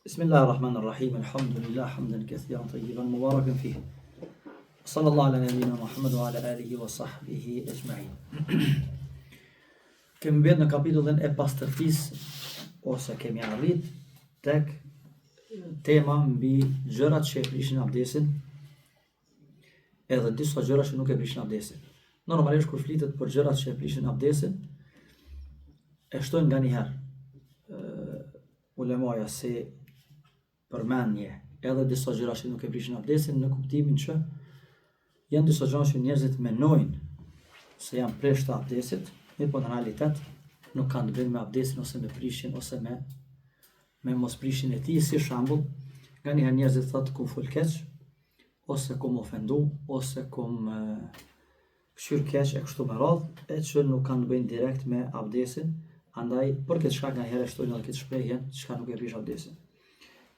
Bismillahirrahmanirrahim. Alhamdulillah hamdan kathiran tayyiban mubarakan fihi. Sallallahu ala nabina Muhammad wa ala alihi wa sahbihi ajma'in. Kemi bërë në kapitullin e pastërtisë ose kemi arrit tek tema mbi gjërat që e prishin abdesin edhe disa gjëra që nuk e prishin abdesin. Normalisht kur flitet për gjërat që e prishin abdesin, e shtojnë nganjëherë ulemaja se përmendje edhe disa gjëra që nuk e prishin abdesin në kuptimin që janë disa gjëra që njerëzit menojnë se janë presh të abdesit, mirë po në realitet nuk kanë të bëjnë me abdesin ose me prishin ose me mos prishin e tij. Si shembull, nganjëherë njerëzit thotë kum fol keq, ose kum ofendu, ose kum këshir keq e kështu me radhë, e që nuk kanë të bëjnë direkt me abdesin, andaj për këtë shkak nganjëherë shtojnë edhe këtë shprehje çka nuk e prish abdesin.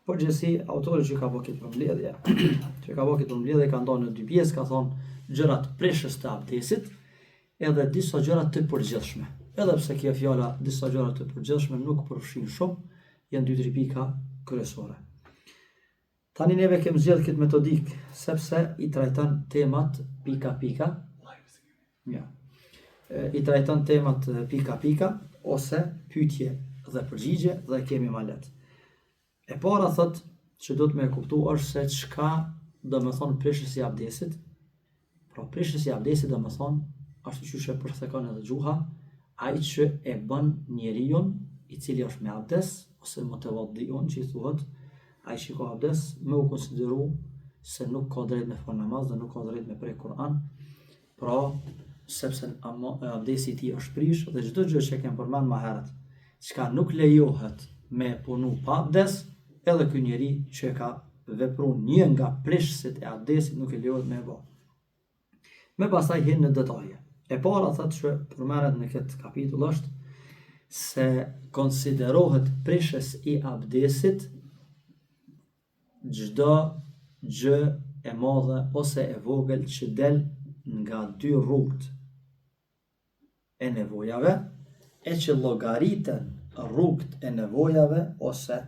Por gjithsesi, autori që ka bërë këtë përmbledhje, ka ndonë në dy pjesë, ka thonë gjërat preshës të abdesit edhe disa gjërat të përgjithshme. Edhe pse kjo fjala disa gjërat të përgjithshme nuk përfshin shumë, janë 2-3 pika kryesore. Tani neve kemi zgjedhur këtë metodik sepse i trajton temat pika. Ja. I trajton temat pika ose pyetje dhe përgjigje dhe kemi ma lehtë. E para thot që do të me kuptu është se çka do me thonë prishës i abdesit. Pra prishës i abdesit do me thonë ashtu që shë përthekon edhe gjuha, ai që e bën njeriu i cili është me abdes, ose mutawaddiun që i thuhet, ai që ka abdes, me u konsideru se nuk ka drejt me fal namaz dhe nuk ka drejt me prej Kur'an, pra sepse abdesi i tij është prish dhe çdo gjë që kem përmend më herët, çka nuk lejohet me punu pa abdes, edhe ky njeri që ka vepruar një nga prishësit e abdesit nuk e lejohet me bë. Me pastaj hin në detaje. E para thotë që përmendet në këtë kapitull është se konsiderohet prishës i abdesit çdo gjë e madhe ose e vogël që del nga dy rrugët e nevojave e që llogariten rrugët e nevojave ose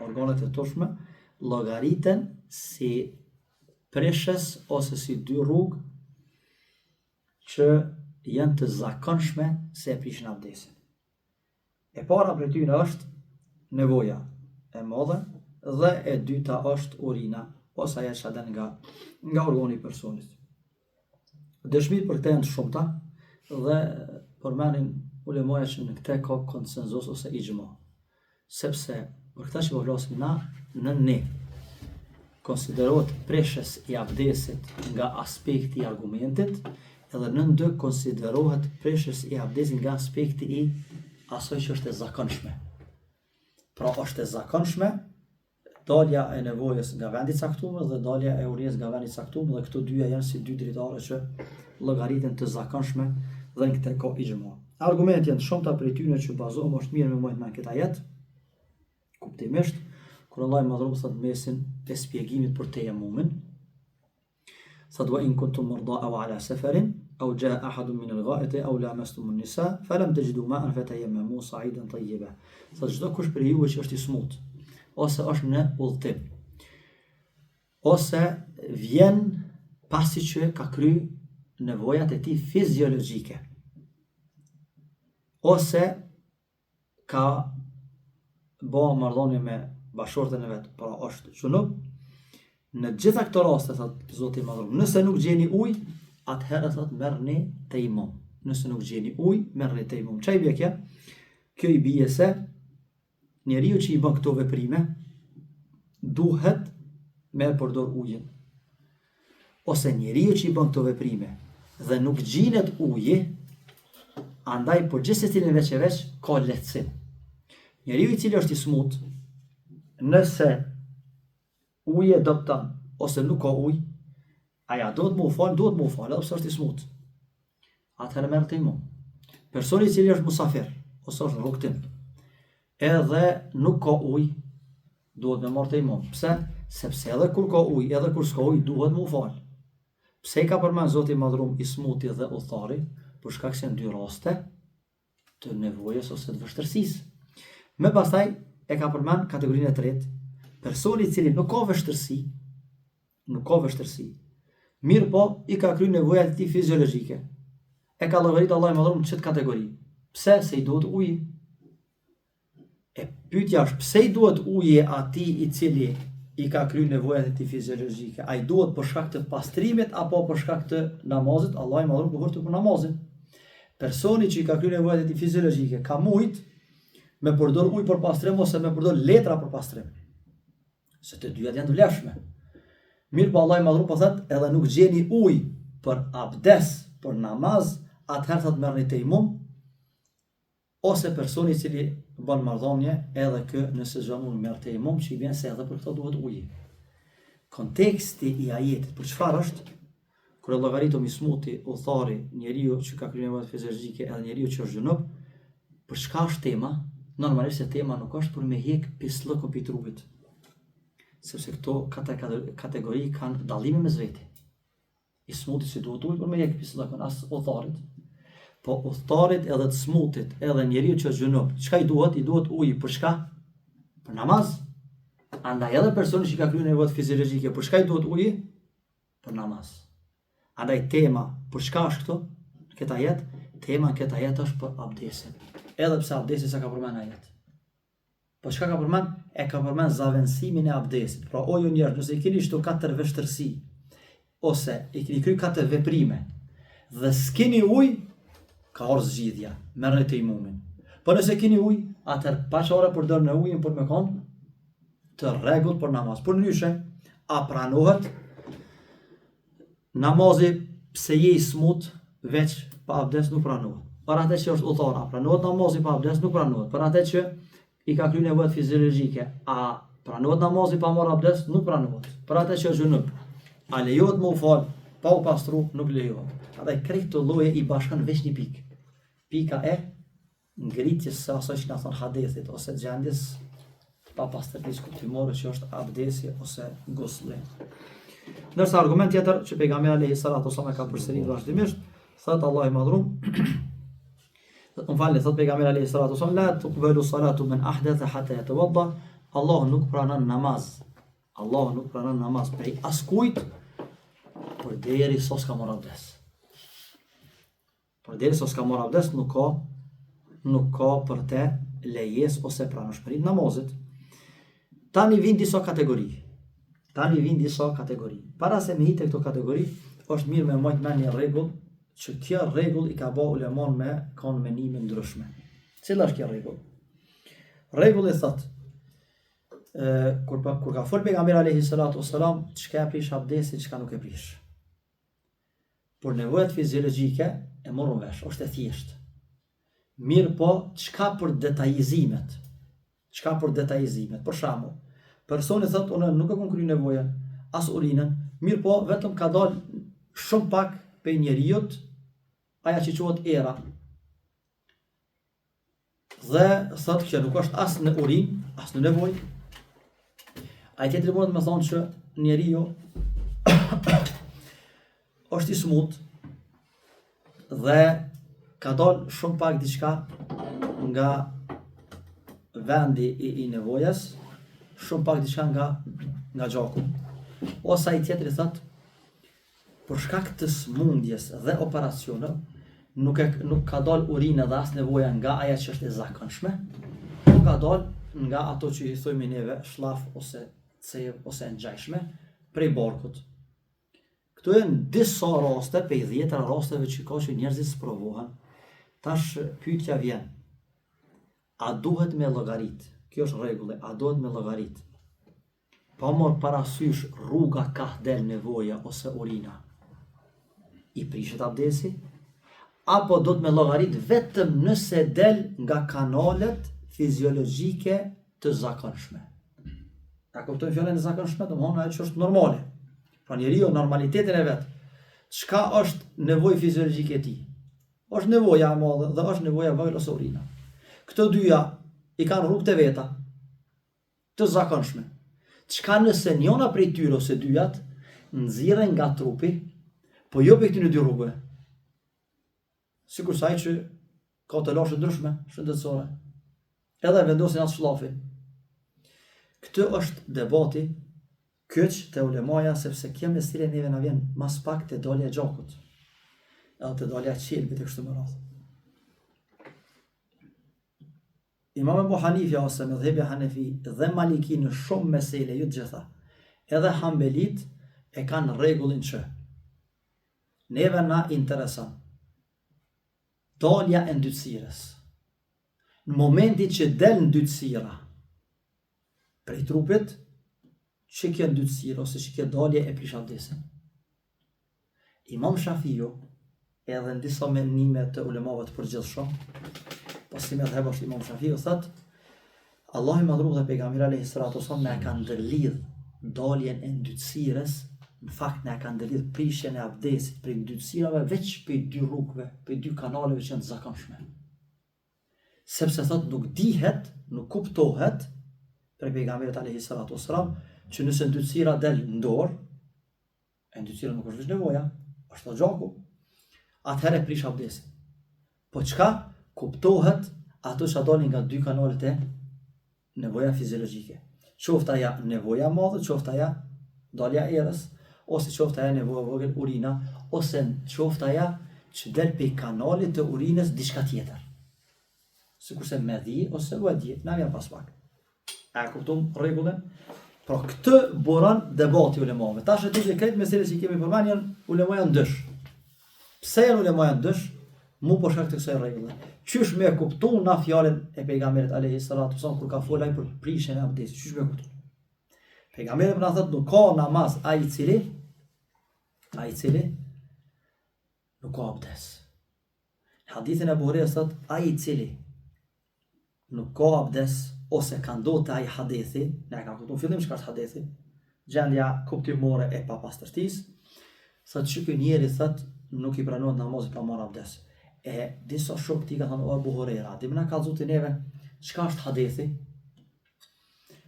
organet e turshme llogariten si preshës ose si dy rrugë që janë të zakonshme se e prishin abdesin. E para prej tyre është nevoja e madhe dhe e dyta është urina ose ajo që del nga organi i personit. Dëshmitë për këtë janë të shumta dhe përmendin ulemaja që në këtë ka konsenzus ose ijma. Sepse për këtë që po flasim na, në ne konsiderohet preshës i abdesit nga aspekti i argumentit, edhe në ndë konsiderohet preshës i abdesit nga aspekti i asoj që është e zakonshme. Pra është e zakonshme dalja e nevojës nga vendi i caktuar dhe dalja e urinës nga vendi i caktuar, dhe këto dyja janë si dy dritare që llogariten të zakonshme dhe në këtë ka ijma. Argumentet janë shumëta prej tyre që bazohem është mirë me mojt me këtë ajet. Kuptimisht, kur Allah i madhruar thot mesin e shpjegimit për tejemumin, thot wa in kuntum marda aw ala safarin aw jaa ahadun min al-gha'iti aw lamastum an-nisa falam tajidu ma'an fatayammamu sa'idan tayyiba. Thot çdo kush për ju që është i smut ose është në udhtim ose vjen pasi që ka kry nevojat e tij fiziologjike ose ka bë marrëdhënie me bashortën e vet, pra është junub, në gjitha këto raste thot Zoti i Madhëruar, nëse nuk gjeni ujë, atëherë thot merrni tejmum. Nëse nuk gjeni ujë, merrni tejmum. Çfarë i bie kjo? Kjo i bie se njeriu që i bën këto veprime duhet me përdor ujin. Ose njeriu që i bën këto veprime dhe nuk gjinet uji, andaj për gjithë secilin veç ka lehtësim. Njeriu i cili është i smut, nëse uji do të ose nuk ka ujë, aja duhet më u fal, edhe pse është i smut. Atëherë merr tejmum. Personi i cili është musafir ose është në rrugtim, edhe nuk ka ujë, duhet me marr tejmum. Pse? Sepse edhe kur ka ujë, edhe kur s'ka ujë, duhet më u fal. Pse i ka përmend Zoti i Madhëruar i smuti dhe udhëtari? Për shkak se në dy raste të nevojës ose të vështirësisë. Me pastaj e ka përmend kategorinë e tretë, personi I cili nuk ka vështirësi, mirë po I ka kryer nevojat e tij fiziologjike. E ka llogarit Allahu I madhëruar në çet kategori. Pse? Se I duhet uji. E pyetja është pse I duhet uji atij I cili I ka kryer nevojat e tij fiziologjike? Ai duhet për shkak të pastrimit apo për shkak të namazit? Allahu I madhëruar kufer për namazin. Personi që I ka kryer nevojat e tij fiziologjike ka mujt me përdor ujë për pastrim ose me përdor letra për pastrim. Se të dyja janë të vlefshme. Mirë po Allahu I madhëruar po thotë edhe nuk gjeni ujë për abdes, për namaz, atëherë thotë merrni tejmum, ose personi I cili bën marrëdhënie edhe kë në sezonun merr tejmum, që I vjen se edhe për këto duhet ujë. Konteksti I ajetit për çfarë është? Kur e llogaritëm I smuti, udhëtari, njeriu që ka kryer nevojat fiziologjike edhe njeriu që është gjunup, për çka është tema? Normalisht tema nuk është për me hek pislëkun pi trupit. Sepse këto kategori kanë dallime mes veti. I smutit si duhet ujë për me hek pislëkun, as udhëtarit. Po udhëtarit edhe të smutit, edhe njeriu që është gjunup, çka I duhet? I duhet ujë për çka? Për namaz. Andaj edhe personi që ka kryer nevojat fiziologjike, për çka I duhet ujë? Për namaz. Andaj tema, për çka është këto? Këtë ajet, tema në këtë ajet është për abdesin. Edhe pse abdesi sa ka përmend ajet. Po çka ka përmend? E ka përmend zavendësimin e abdesit. Pra o ju njerëz, nëse I keni shto 4 vështirësi ose I keni kryer 4 veprime dhe s'keni ujë, ka orë zgjidhja, merrni tejmumin. Po nëse keni ujë, atëherë pa çfarë përdorni ujin për me kon të rregullt për namaz. Por ndryshe, a pranohet namazi pse je I smut veç pa abdes nuk pranohet. Për atë që është udhëtar, a pranohet namazi pa abdes nuk pranohet. Për atë që I ka kryer nevojat fiziologjike, a pranohet namazi pa marrë abdes nuk pranohet. Për atë që është gjunup, a lejohet më u fal pa u pastru nuk lejohet. Atë krejt të lloje I bashkon veç një pikë. Pika e ngritjes së asaj që na thon hadithit ose gjendjes pa pastërtisë kuptimore që është abdesi ose gusli. Ndërsa argument tjetër që pejgamberi alayhi salatu wasallam ka përsëritur vazhdimisht, thotë Allahu I madhëruar, thot pejgamberi alayhi salatu wasallam, la tuqbalu salatu man ahdatha hatta yatawadda. Allahu nuk pranon namaz. Allahu nuk pranon namaz prej askujt përderi sa s'ka marrë abdes. Përderi sa s'ka marrë abdes nuk ka për te lejes ose pranishmëri namazit. Tani vin disa kategori. Para se me hite këto kategori, është mirë me majtë me një rregull, që kjo rregull I ka bë ulemon me kanë menime ndryshme. Cila është kjo rregull? Rregulli thotë, kur ka fol pejgamberi alayhi salatu wasalam, çka e prish abdesin, çka nuk e prish. Por nevojat fiziologjike e morën vesh, është e thjeshtë. Mirë po, çka për detajizimet? Për shembull, personi thotë, unë nuk e kam kryer nevojën, as urinën, mirë po, vetëm ka dalë shumë pak pe njeriut, aja që quhet era. Dhe thotë që nuk është as në urinë, as në nevojë. Ai tjetri mund të më thonë që njeriu është I smut dhe ka dalë shumë pak diçka nga vendi I nevojës, shumë pak diçka nga gjaku. Ose ai tjetri thotë për shkak të smundjes dhe operacionit nuk ka dalë urina dhe as nevoja nga aja që është e zakonshme, nuk ka dalë nga ato që I thojmë neve shlaf ose cev ose ngjajshme prej barkut. Këto janë disa raste prej 10 rasteve që ka që njerëzit sprovohen. Tash pyetja vjen, a duhet me llogarit? Kjo është rregulli, a duhet me llogarit? Pa marrë parasysh rruga ka del nevoja ose urina, I prishet abdesi, apo do të me llogarit vetëm nëse del nga kanalet fiziologjike të zakonshme. A kuptojmë fjalën e zakonshme, domthonë ajo që është normale. Pra njeriu normalitetin e vet. Çka është nevojë fiziologjike e tij? Është nevoja e madhe dhe është nevoja e vogël ose urina. Këto dyja I kanë rrugët e veta të zakonshme. Çka nëse njëna prej tyre ose dyjat nxirren nga trupi, po jo për këtyre dy rrugëve. Sikur sa ai që ka të lashë ndryshme, shëndetësore. Edhe vendosin atë shlafin. Këtë është debati kyç të ulemaja, sepse kjo mesile neve na vjen mas pak të dalja e gjakut, edhe të dalja e qelbit e kështu me radhë. Imam Ebu Hanifja ose mëdhhebi Hanefi dhe Maliki në shumë mesele, ju të gjitha, edhe Hanbelit e kanë rregullin që neve na intereson dalja e ndytësirës. Në momentin që del ndytësira prej trupit, që kjo ndytësirë ose që kjo dalje e prish abdesin. Imam Shafiu edhe në disa menime të ulemave të përgjithshëm, pasi me dheba është Imam Shafiu, thot Allah i madhru dhe pejgamberi alayhi salatu wasallam na ka ndërlidh daljen e ndytësirës, në fakt na ka ndërlidh prishjen e abdesit prej ndytësirave veç për dy rrugëve, për dy kanaleve që janë të zakonshme. Sepse thot nuk dihet, nuk kuptohet për pejgamberit alayhi salatu wasallam që nëse ndytësira del në dorë, e ndytësira nuk është veç nevoja, është dhe gjaku, atëherë prish abdesin. Po çka kuptohet ato që dalin nga dy kanalet e nevoja fiziologjike. Qoftë ajo nevoja madhe, qoftë ajo dalja e erës, ose qoftë ajo nevoja vogël urina, ose qoftë ajo që del pe kanalit të urinës diçka tjetër. Sikurse medhi ose vadi, na vjen pas pak. A kupton rregullin? Pra këtë boran debati ulemave. Tash e të këtë meselë që kemi përmendur janë ulemoja ndysh. Pse janë ulemoja ndysh? Mu po shkak të kësaj rregulle. Qysh me kuptu na fjalën e pejgamberit alayhi salatu wasallam kur ka folaj për prishjen e abdesit? Qysh me kuptu? Pejgamberi na thotë nuk ka namaz ai i cili nuk ka abdes. Hadithin e Buhariut thotë ai i cili nuk ka abdes ose ka ndodhur ai hadethi, ne ka kuptuar fillim çka është hadethi, gjendja kuptimore e papastërtisë, thotë që ky njeri thotë nuk i pranohet namazi pa marrë abdes. E disa shokë ti ka thënë o Abu Huraira, ti më na ka kallëzuar neve çka është hadethi?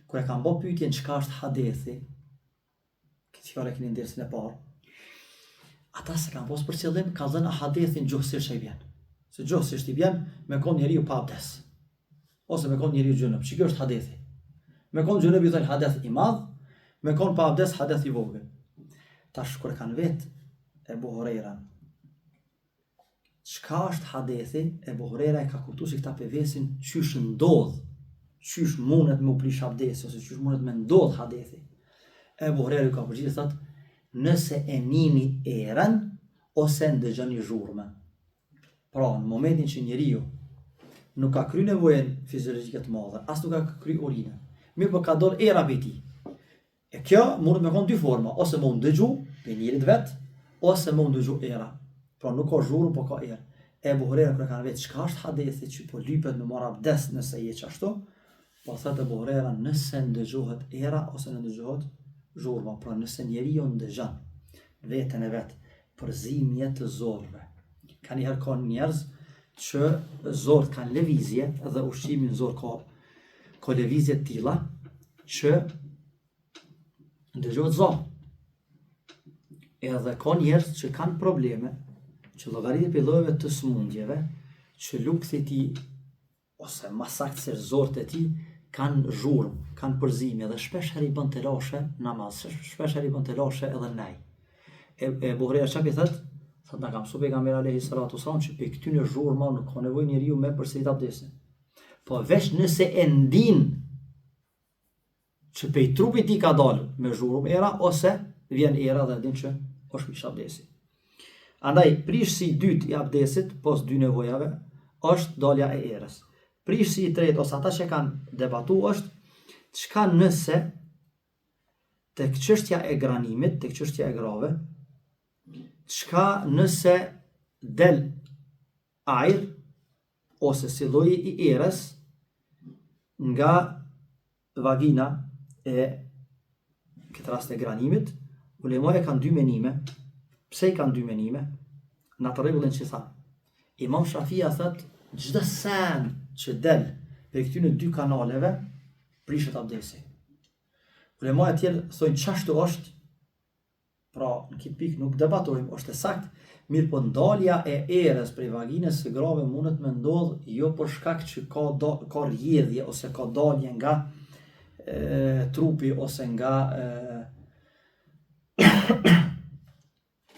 Kur e kam bë pyetjen çka është hadethi, këtë fjalë keni ndërsin e parë, ata se kanë posë për qëllim ka dhënë hadethin gjuhësisht i vjen. Se gjuhësisht i vjen me kon njeriu pa abdes. Ose me kon njeriu gjunub. Që kjo është hadethi. Me kon gjunub i thënë hadeth i madh, me kon pa abdes hadeth i vogël. Tash kur kanë vetë Ebu Huraira, çka është hadethi? Ebu Huraira e ka kuptuar se këta pevesin qysh ndodh, qysh mundet me u prish abdesi ose qysh mundet me ndodh hadethi. Ebu Huraira ka përgjigje thotë, nëse e nini erën ose ndëgjoni zhurmën. Pra, në momentin që njeriu nuk ka kry nevojën fiziologjike të madhe, as nuk ka kry urinën, mirë po ka dorë era për ti. E kjo mundet me konë dy forma, ose më ndëgju për njerit vetë, ose më ndëgju era. Pra nuk ka zhurmë, po ka erë. Ebu Huraira kërë kanë vetë, çka është hadethi që po lypet me marrë abdes nëse je qashtu, po thëtë Ebu Huraira nëse ndëgjohet era ose ndëgjohet zhurma. Pra nëse njeriu ndëgjon veten e vet përzimje të zorëve. Ka njëherë ka njerëz që zorët kanë lëvizje dhe ushqimin zor ka lëvizje të tilla që ndëgjohet zor. Edhe ka njerëz që kanë probleme, që llogaritet për llojeve të smundjeve, që lukthi i tij ose më saktësisht zorët e tij kanë zhurmë, kanë përzimje dhe shpesh herë i bën të lashe namaz, shpesh herë i bën të lashe edhe nej. E Buhariu çfarë thotë? Thotë na ka mësuar pejgamberi alayhi salatu wasallam që për këtyre zhurma nuk ka nevojë njeriu me përsërit abdesin. Po veç nëse e ndin që pej trupit ti ka dalë me zhurmë era ose vjen era dhe din që është prish abdesi. Andaj prishësi i dytë i abdesit pos dy nevojave është dalja e erës. Prishësi i tretë ose ata që kanë debatuar është çka nëse tek çështja e granimit, tek çështja e grave, çka nëse del ajër ose si lloji i erës nga vagina e këtë rast e granimit, ulemoja kanë dy menime. Pse i kanë dy menime? Në atë rregullin që tha. Imam Shafia thot çdo sen që del për këtyre dy kanaleve prishet abdesi. Ulemoja tjerë thonë çashtu është, pra në këtë pikë nuk debatojmë, është e saktë, mirë po ndalja e erës prej vaginës së grave mundet me ndodh jo për shkak që ka rrjedhje ose ka dalje nga trupi ose nga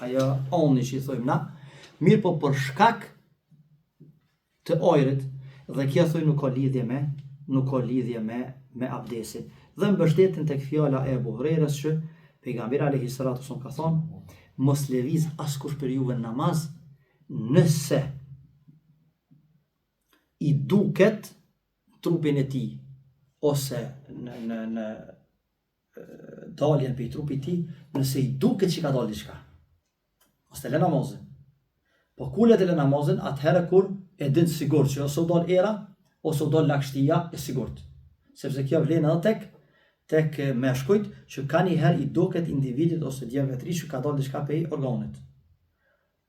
ajo onni që i thojmë na, mirë po për shkak të ajrit, dhe kjo thoj nuk ka lidhje me abdesin. Dhe mbështetin tek fjala e Ebu Hurerës që pejgamberi alayhi salatu wasallam ka thonë, mos lëviz askush për juve në namaz nëse i duket trupin e tij ose në daljen për i trupit ti, nëse i duket që ka dalë diçka. Ose le namazin. Po kullet e le namazin, atëherë kur e din sigurt që ose u dal era, ose u dal lagështia e sigurt. Sepse kjo vlen edhe tek meshkujt, që ka njëherë i duket individit ose djemve të ri që ka dalë diçka prej organit.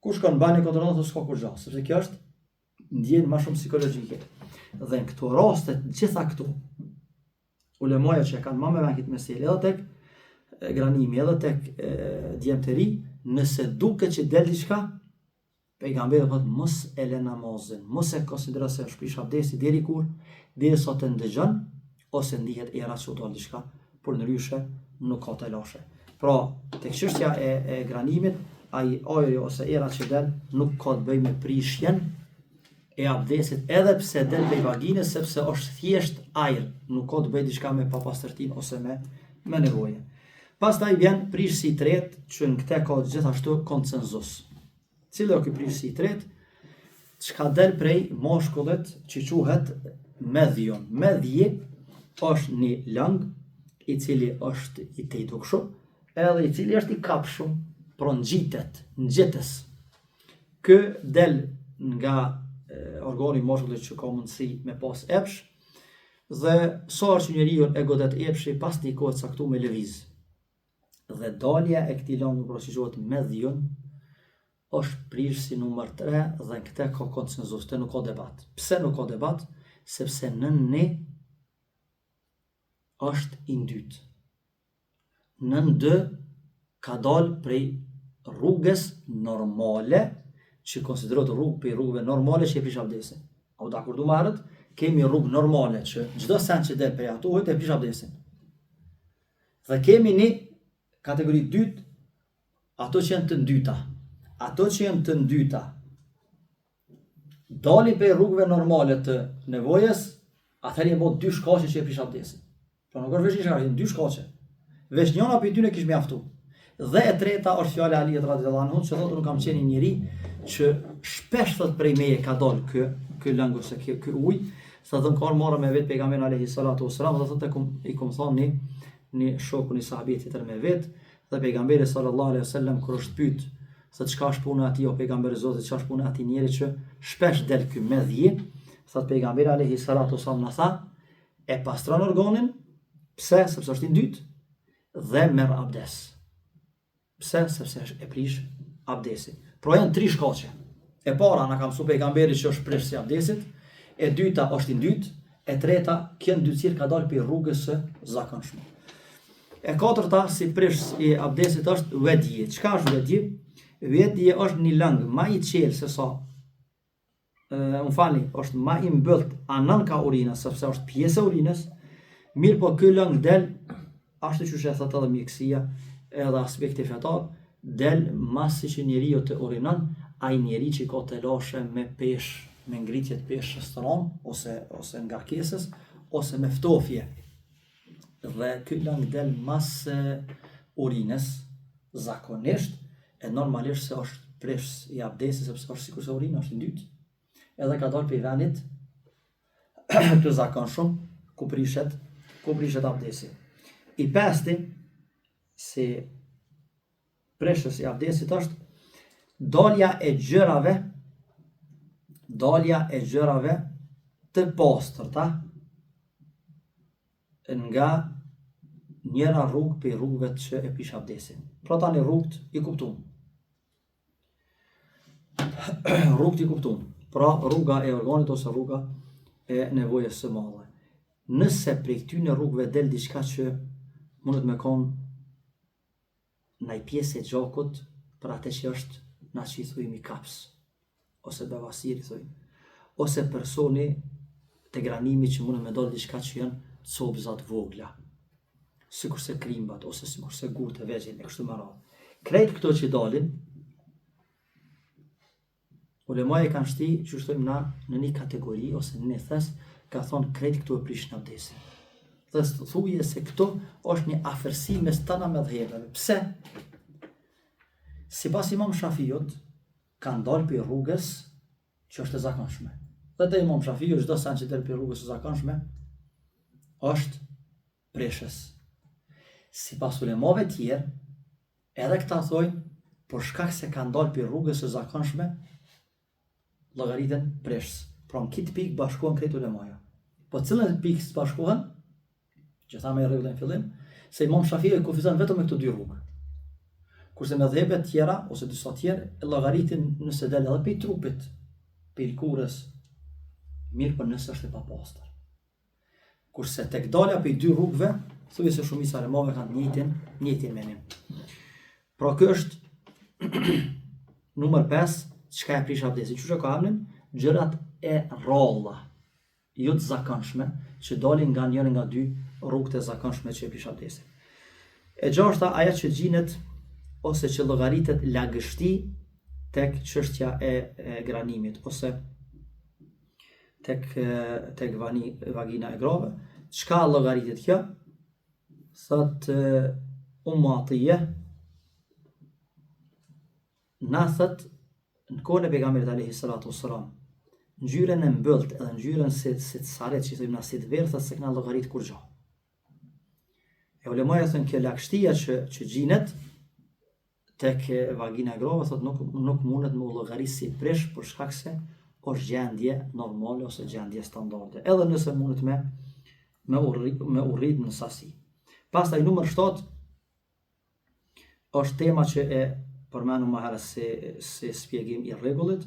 Kur shkon bani kontrollon ose s'ka kur gjë, sepse kjo është ndjen më shumë psikologjike. Dhe në këto raste, gjitha këtu, ulemaja që kanë më me këtë meselë, edhe tek granimi, edhe tek djemë të ri, nëse duket që del diçka, pejgamberi thotë mos e lë namazin, mos e konsidero se është prish abdesi deri kur, derisa të ndëgjon ose ndihet era që u dal diçka, por ndryshe nuk ka të lashe. Pra, tek çështja e granimit, ai ajri ose era që del nuk ka të bëjë me prishjen e abdesit, edhe pse del prej vaginës, sepse është thjesht ajër, nuk ka të bëjë diçka me papastërtinë ose me nevojë. Pastaj vjen prishësi i tretë, që në këtë ka gjithashtu konsenzus. Cili është ky prishësi i tretë? Çka del prej mashkullit që quhet medhjon. Medhji është një lëng i cili është i tejtukshëm, edhe i cili është i kapshëm, pra ngjitës. Ky del nga organi i mashkullit që ka mundësi me pas epsh, dhe sa që njeriu e godet epshi pas një kohe të caktuar me lëviz. Dhe dalja e këtij lëngu, pra që quhet medhjon, është prishësi numër 3 dhe në këtë ka konsenzus, të nuk ka debat. Pse nuk ka debat? Sepse nëni është i ndyt. Nën dë ka dalë prej rrugës normale, që konsiderohet rrugë për rrugëve normale që e prish abdesin. A u dakurdu më herët? Kemi rrugë normale që çdo sen që del prej ato e prish abdesin. Dhe kemi një kategori dytë, ato që janë të ndyta. Ato që janë të ndyta dalin për rrugëve normale të nevojës, atëherë jemi 2 shkaqe që e prish abdesin. Pra nuk është veç një shkaqe, janë 2 shkaqe. Veç njëna për 2 kish mjaftu. Dhe e treta është fjala e Aliut radhiyallahu anhu, që thotë nuk kam qenë një njeri që shpesh thot prej meje ka dalë ky lëng ose ky ujë, sa dhën kanë marrë me vet pejgamberin alayhi salatu wasalam, dhe thotë i kom thonë një shokun i sahabit tjetër me vet, dhe pejgamberi sallallahu alaihi wasallam kur është pyet se çka është puna e tij, o pejgamberi Zotit, çka është puna e atij njeri që shpesh del ky medhji, thot pejgamberi alayhi salatu wasalam na tha, e pastron organin, pse? Sepse është i ndyt, dhe merr abdes. Pse? Sepse e prish abdesin. Pra janë 3 shkaqe. E para na ka mësuar pejgamberi që është prishësi i abdesit, e dyta është i ndyt, e treta kjo ndytësi ka dalë për rrugës së zakonshme. E katërta si prishës i abdesit është vedje. Çka është vedje? Vedje është një lëng më i qelë se sa, është më i mbyllt anon ka urina, sepse është pjesë e urinës, mirë po ky lëng del, ashtu që e thotë edhe mjekësia, edhe aspekti fetar, del masi që njeriu të urinon, ai njeri që ka të lashe me peshë, me ngritje të peshës të ranë, ose nga kesës, ose me ftofje. Dhe ky lëng del mas urinës, zakonisht, e normalisht se është prishës i abdesit, sepse është sikur se urina është i ndytë, edhe ka dalë për venit të zakonshëm ku prishet abdesi. I pesti si prishës i abdesit është dalja e gjërave të pastërta nga njëra rrugë për rrugëve që e prish abdesin. Pra tani rrugët i kuptum. Pra rruga e organit ose rruga e nevojës së madhe. Nëse prej këtyre rrugëve del diçka që mundet me kon ndaj pjesë e gjakut, për atë që është na që i thujmë i kaps, ose bevasir i thujmë, ose personi të granimi që mundet me dalë diçka që janë copëzat vogla, sikurse krimbat, ose sikurse gurët e vegjël e kështu me radhë. Krejt këto që dalin, ulemaja kanë shti, që shtojmë na, në një kategori, ose në një thes, ka thonë krejt këto e prishin abdesin. Dhe thuje se këto është një afërsi mes tana medhhebeve. Pse? Sipas Imam Shafiut, kanë dalë për rrugës që është e zakonshme. Dhe te Imam Shafiu, çdo sen që del për rrugës e zakonshme, është preshës. Sipas ulemave tjerë, edhe këta thojnë, për shkak se kanë dalë për rrugës e zakonshme, llogaritën preshës. Pra në këtë pikë bashkohen krejt ulemaja. Po cilën pikë së bashkohen, që thamë e rregullën fillim, se Imam Shafiu e kufizon vetëm me këto dy rrugë. Kurse medhhebet tjera, ose disa tjerë, e llogaritin nëse del edhe për trupit, për kurës, mirë për nëse është e papastër. Kurse tek dalja për dy rrugëve, thuje se shumica e ulemave kanë njëjtin menim. Pra ky është numër 5, çka e prish abdesin. Çuçi ka emrin? Gjërat e rralla, jo të zakonshme, që dalin nga njëri nga dy rrugët e zakonshme që e prish abdesin. E gjashta, ajo që gjinet ose që llogaritet lagështi tek çështja e granimit, ose tek vagina e grave. Çka llogaritet kjo? Thot Atije, na thot në kohën e pejgamberit alayhi salatu wassalam, ngjyrën e mbyllt edhe ngjyrën si të saret që thojmë na si të verdhë, se këna llogarit kur gjë. E ulemaja thënë kjo lagështia që gjinet tek vagina e grave, thot nuk mundet me llogarit si presh për shkak se është gjendje normale ose gjendje standarde, edhe nëse mundet me urrit në sasi. Pastaj numër 7 është tema që e përmenu më herët si spjegim i rregullit,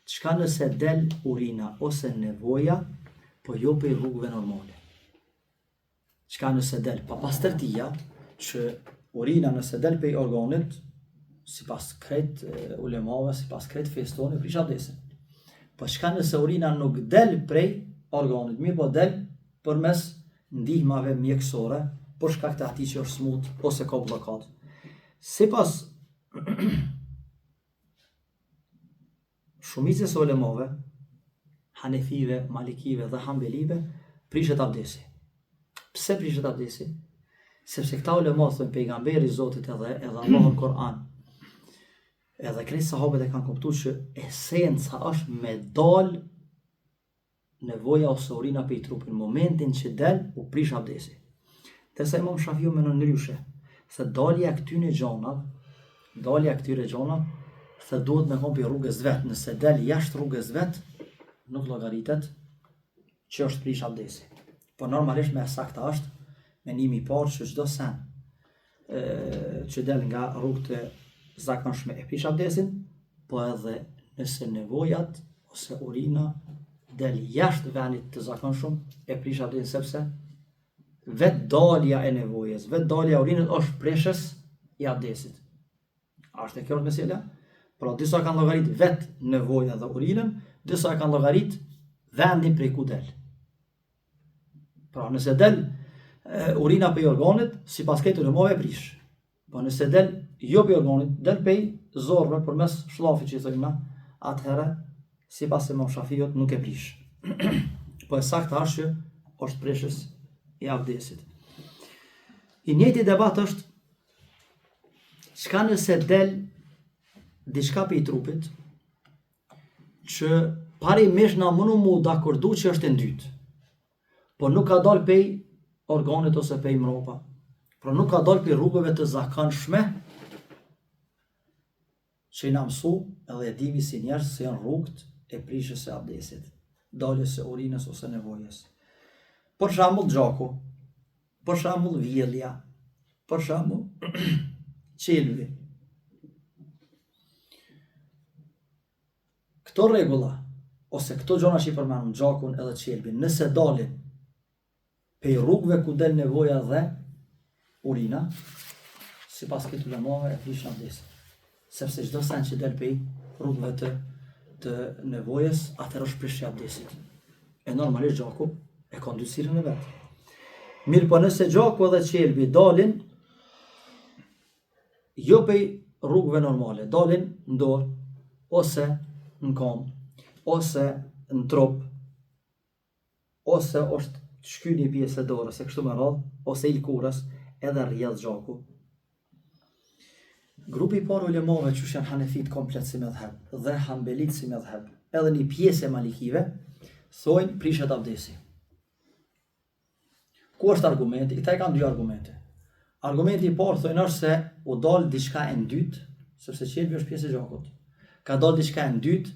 çka nëse del urina ose nevoja, po jo për rrugëve normale. Çka nëse del pa pastërtia, që urina nëse del për organit, sipas krejt ulemave, sipas krejt festonit, prish abdesin. Po çka nëse urina nuk del prej organit, mirë po del përmes ndihmave mjekësore, për shkak të atij që është smut ose ka bllokadë. Sipas shumicës së ulemave, hanefive, malikive dhe hambelive, prishet abdesi. Pse prishet abdesi? Sepse këta ulema thonë pejgamberi i Zotit edhe Allahu në Kur'an, edhe krejt sahabët e kanë kuptuar që esenca është me dal nevoja ose urina për trupin. Në momentin që del, u prish abdesi. Tërsa Imam Shafiu menon ndryshe, se dalja këtyre gjona, se duhet me kompi rrugës vet. Nëse del jashtë rrugës vet, nuk llogaritet që është prish abdesi. Po normalisht me sakta është menimi i parë që çdo sen që del nga rrugët e zakonshme e prish abdesin, po edhe nëse nevojat ose urina del jashtë vendit të zakonshëm e prish abdesin, sepse vetë dalja e nevojës, vetë dalja e urinës është preshës i abdesit. Ashtë e kjo është mesela? Pra disa kanë llogarit vetë nevojën dhe urinën, disa kanë llogarit vendin prej ku del. Pra nëse del urina prej organit, sipas këtij ulemave prish. Po nëse del jo prej organit, del prej zorrave përmes shllafit që thojmë na, atëherë sipas Imam Shafiut nuk e prish. Po e saktë është që është preshës i abdesit. I njëjti debat është çka nëse del diçka për i trupit që parimisht na mundu mu dakordu që është e ndyt, po nuk ka dal pej organit ose pej mropa, pra nuk ka dal pej rrugëve të zakonshme që i na mësu edhe e dimi si njerëz se janë rrugët e prishjes së abdesit, daljes së urinës ose nevojës. Për shembull gjaku, për shembull vjellja, për shembull qelbi. Këto rregulla ose këto gjëra që i përmendëm, gjakun edhe qelbin, nëse dalin pej rrugëve ku del nevoja dhe urina, sipas këtij ulemave e prish abdesin. Sepse çdo sen që del pej rrugëve të nevojës, atëherë është prishje abdesit. E normalisht gjaku e ka ndyrësirën e vet. Mirë po nëse gjaku edhe qelbi dalin, jo pej rrugëve normale, dalin në dorë, ose në kom, ose në trup, ose është shkyni pjesë e dorës, e kështu me radhë, ose i lkurës, edhe rrjedh gjaku. Grupi i parë ulemave që janë Hanefit komplet si medhheb dhe Hanbelit si medhheb, edhe një pjesë e Malikive, thojnë prishet abdesi. Ku është argumenti? Këta kanë dy argumente. Argumenti i parë thojnë është se u dal diçka e dytë, sepse qelbi është pjesë e gjakut. Ka dal diçka e dytë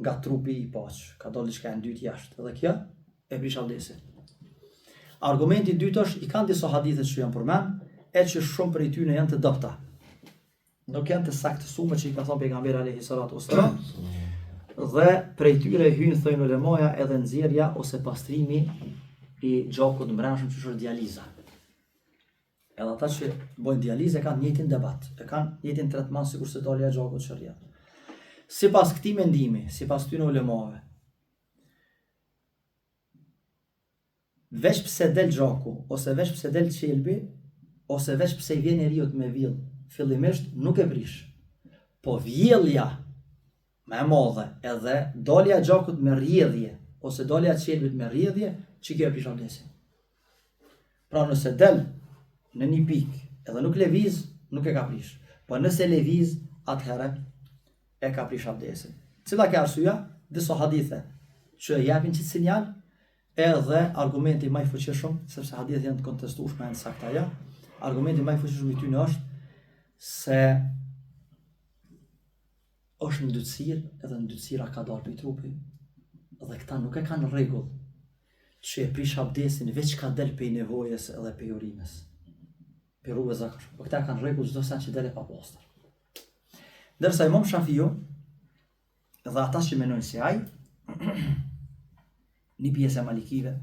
nga trupi i paq, ka dal diçka e dytë jashtë, edhe kjo e prish abdesin. Argumenti i dytë është, i kanë disa hadithe që janë përmend, e që shumë prej tyre janë të dobta. Nuk janë të saktësuar që i ka thënë pejgamberi alayhi salatu wasallam, dhe prej tyre hyn thënë ulemaja edhe nxjerrja ose pastrimi i gjakut mbrëmshëm që është dializa. Edhe ata që bojnë dializë kanë njëjtin debat, e kanë njëjtin tretman sikurse dalja e gjakut që rrjedh. Sipas këtij mendimi, sipas tyre ulemave, veç pse del gjaku, ose veç pse del qelbi, ose veç pse i vjen njeriu me vill, fillimisht nuk e prish. Po vjellja më e madhe edhe dalja e gjakut me rrjedhje, ose dalja e qelbit me rrjedhje, që kjo e prish abdesin. Pra nëse del në një pikë edhe nuk lëviz, nuk e ka prish. Po nëse lëviz, atëherë e ka prish abdesin. Cila ka arsyeja? Disa hadithe që japin çit sinjal, edhe argumenti më i fuqishëm, sepse hadithet janë të kontestueshme në saktaja, argumenti më i fuqishëm i tyre është se është në dytësirë, edhe në dytësira ka dalë për i trupi, dhe këta nuk e kanë rregull që e prish abdesin veç ka del për i nevojës edhe për i urinës, për rrugë zakonshme. Po këta kanë rregull çdo sen që del e pa pastër. Ndërsa Imam Shafiu dhe ata që menojnë si ai, një pjesë e Malikive,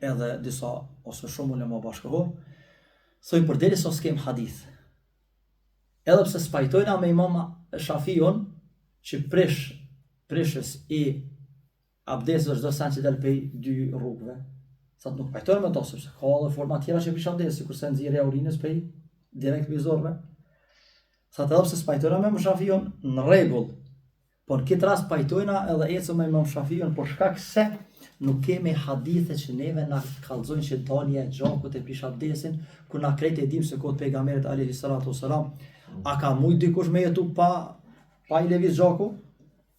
edhe disa ose shumë ulema bashkëkohor, thojnë përderisa s'kem hadith. Edhe pse spajtojna me Imam Shafiun që prishës i abdesit është çdo sen që del pej dy rrugëve. Sa nuk pajtojnë me to, sepse ka edhe forma tjera që prish abdesit, sikurse nxjerrja e urinës pej direkt pej zorrëve. Sa edhe pse spajtojna me Imam Shafiun në rregull, por në këtë rast pajtojna edhe ecëm me Imam Shafiun për shkak se nuk kemi hadithe që neve na kallëzojnë që dalja e gjakut e prish abdesin, ku na krejt e dim se kohët pejgamberit alayhi salatu wasalam, a ka mujt dikush me jetu pa i lëviz gjaku?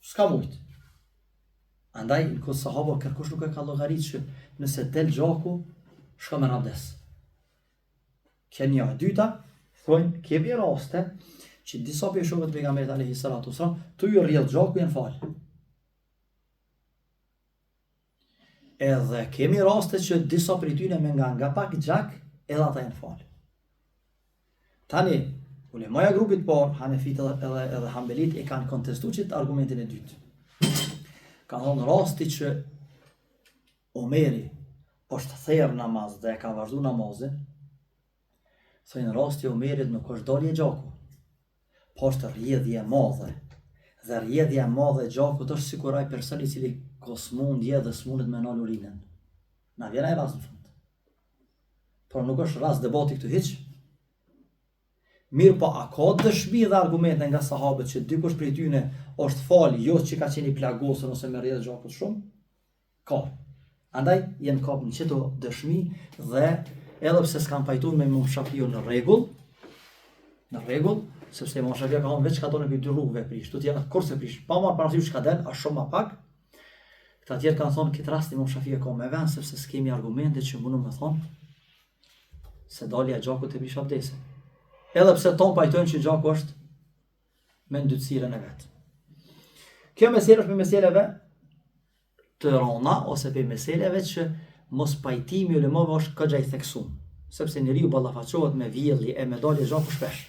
S'ka mujt. Andaj në kohë sahaba kërkush nuk e ka llogarit që nëse del gjaku, shko me abdes. Kjo një e dyta, thonë kemi raste që disa prej shokëve të pejgamberit alayhi salatu wasalam tu ju rrjedh gjaku janë fal. Edhe kemi raste që disa prej tyre me nga pak gjak edhe ata janë fal. Tani ulemaja grupit parë, Hanefit edhe Hanbelit, e kanë kontestuar çit argumentin e dytë. Ka thonë rasti që Omeri është therr namaz dhe ka vazhdu namazin, thonë rasti Omerit nuk është dalje gjaku, po është rrjedhje e madhe. Dhe rrjedhja e madhe e gjakut është sikur ai person i cili ka smundje dhe smundet me nal urinën. Na vjen ai rast në fund. Por nuk është rast debati këtu hiç. Mirë po, a ka dëshmi dhe argumente nga sahabët që dikush prej tyre është fal, jo që ka qenë i plagosur ose me rrjedhë gjakut shumë? Ka. Andaj janë kapur në çeto dëshmi dhe edhe pse s'kan pajtuar me Imam Shafiun në rregull, sepse Imam Shafiu ka thonë veç ka tonë për dy rrugëve prish, tu tjera kurse prish, pa marrë parasysh çka del, është shumë më pak. Këta tjerë kanë thonë këtë rast Imam Shafiu ka me vend sepse s'kemi argumente që mundum të thonë se dalja e gjakut e prish abdesin. Edhe pse ton pajtojnë që gjaku është me ndytësirën e vet. Kjo meselë është për meseleve të rona ose për meseleve që mos pajtimi ulemave është kogja i theksuar, sepse njeriu ballafaqohet me vjelli e me dalje gjaku shpesh.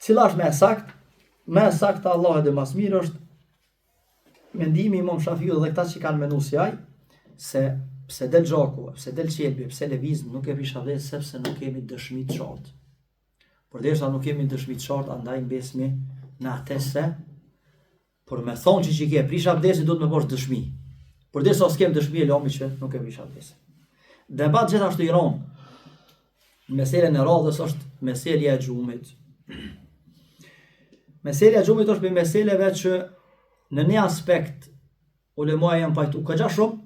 Cila është më e saktë? Më e saktë Allahu dhe më së miri është mendimi i Imam Shafiu dhe këta që kanë menduar si ai, se pse del gjaku, pse del qelbi, pse lëviz nuk e prish abdesin sepse nuk kemi dëshmi të qartë. Përderisa nuk kemi dëshmi të qartë, andaj mbesmi në atë se por me thonë që ke prish abdesin do të më bosh dëshmi. Përderisa s'kem dëshmi e lami që nuk e prish abdesin. Debat gjithashtu i ronë. Meselën e radhës është meselja e gjumit. Meselja e gjumit është për meseleve që në një aspekt ulemaja janë pajtu këgja shumë,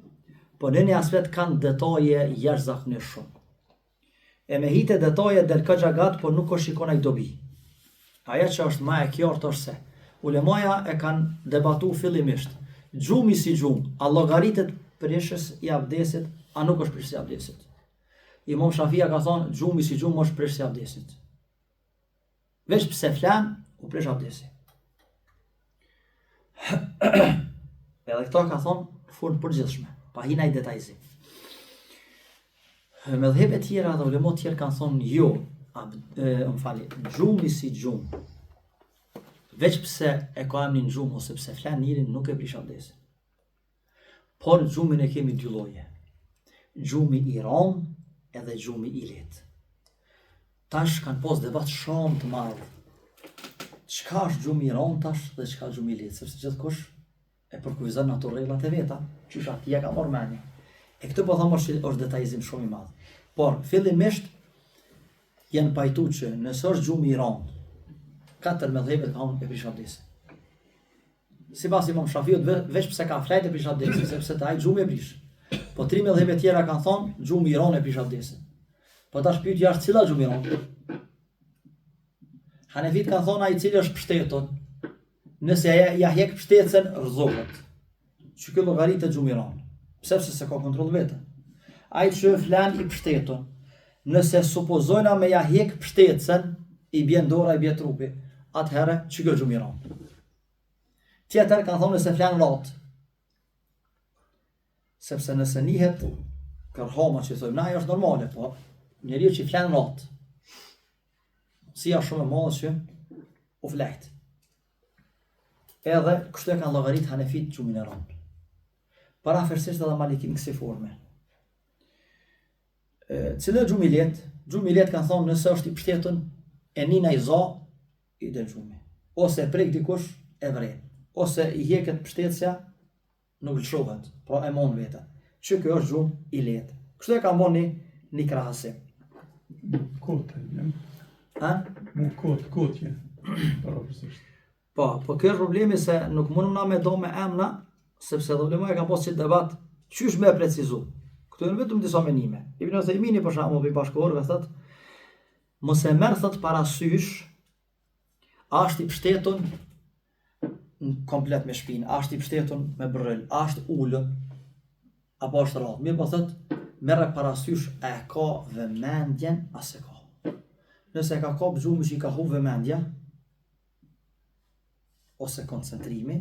po në një aspekt kanë detaje jashtëzakonisht shumë. E me hite detaje del këgja gatë, po nuk është shikon ai dobi. Aja që është ma e qartë është se ulemaja e kanë debatu fillimisht. Gjumi si gjumë, a llogaritet prishës i abdesit, a nuk është prishës i abdesit. Imam Shafia ka thonë, gjumi si gjumë është prishës i abdesit. Veç pse flan, u prish abdesi. Edhe këta ka thonë, furnë përgjithshme, pa hina i detajzim. Medhhebe tjera dhe ulemot tjerë kanë thonë, jo, gjumi si gjumë, veç pse e ka emnin gjumë, ose pse flan njërin, nuk e prish abdesin. Por gjumin e kemi dy lloje. Gjumi i ronë edhe gjumi i lehtë. Tash kanë pas debat shumë të madh. Çka është gjumi i ronë tash dhe çka është gjumi i lehtë, sepse gjithkush e përkuizon ato rregullat e veta, që aty ka marrë mendje. E këtë po them është detajizim shumë i madh. Por fillimisht janë pajtu që nëse është gjumi i ronë, katër medhhebe kanë e prish abdesin. Sipas Imam Shafiut, veç pse ka flajt e prish abdesin, sepse ai gjumi e prish. Po tri medhhebe tjera kanë thonë gjumi i ronë e prish abdesin. Po tash pyetja është cila gjumi i ronë? Hanefit kanë thonë ai i cili është pështetur, nëse ja hjek pështetsen, rrezohet. Që kjo llogaritet gjumi i ronë. Pse se ka kontroll vetë. Ai që flan i pështetur, nëse supozojna me ja hjek pështetsen, i bjen dora, i bjen trupi, atëherë që kjo gjumi i ronë. Tjetër kanë thonë nëse flan rat. Sepse nëse nihet kërhoma që thojmë na është normale, po njeriu që flan rat, si ja shumë e madhe që u flajt. Edhe kështu e kanë llogarit Hanefit gjumin e ronë. Parafersisht edhe Maliki në kësaj forme. Cila gjumi i lehtë? Gjumi i lehtë kanë thonë nëse është i pështetën e nina i za, i del gjumi. Ose prek dikush e vren. Ose i hjeket pështetësja, nuk lëshohet, pra e mon vete. Që kjo është gjumë i lehtë. Kështu e ka bon një krahasim. Kote, jem. Ha? Kotje. Parafersisht. Po kjo është problemi se nuk mundëm na me do me emna, sepse dhe ulema e ka pas që debat, qysh me precizu. Këtu në vetëm disa menime. Ibn Uthejmini për shembull i bashkëkohorëve thot, mos e merr thot parasysh, është i pështetun komplet me shpinë, është i pështetun me brël, është ulën, apo është rradh. Mirë po thot, merre parasysh e ka vëmendjen as e ka. Nëse ka kap gjumi që i ka humbë vëmendja, ose koncentrimi,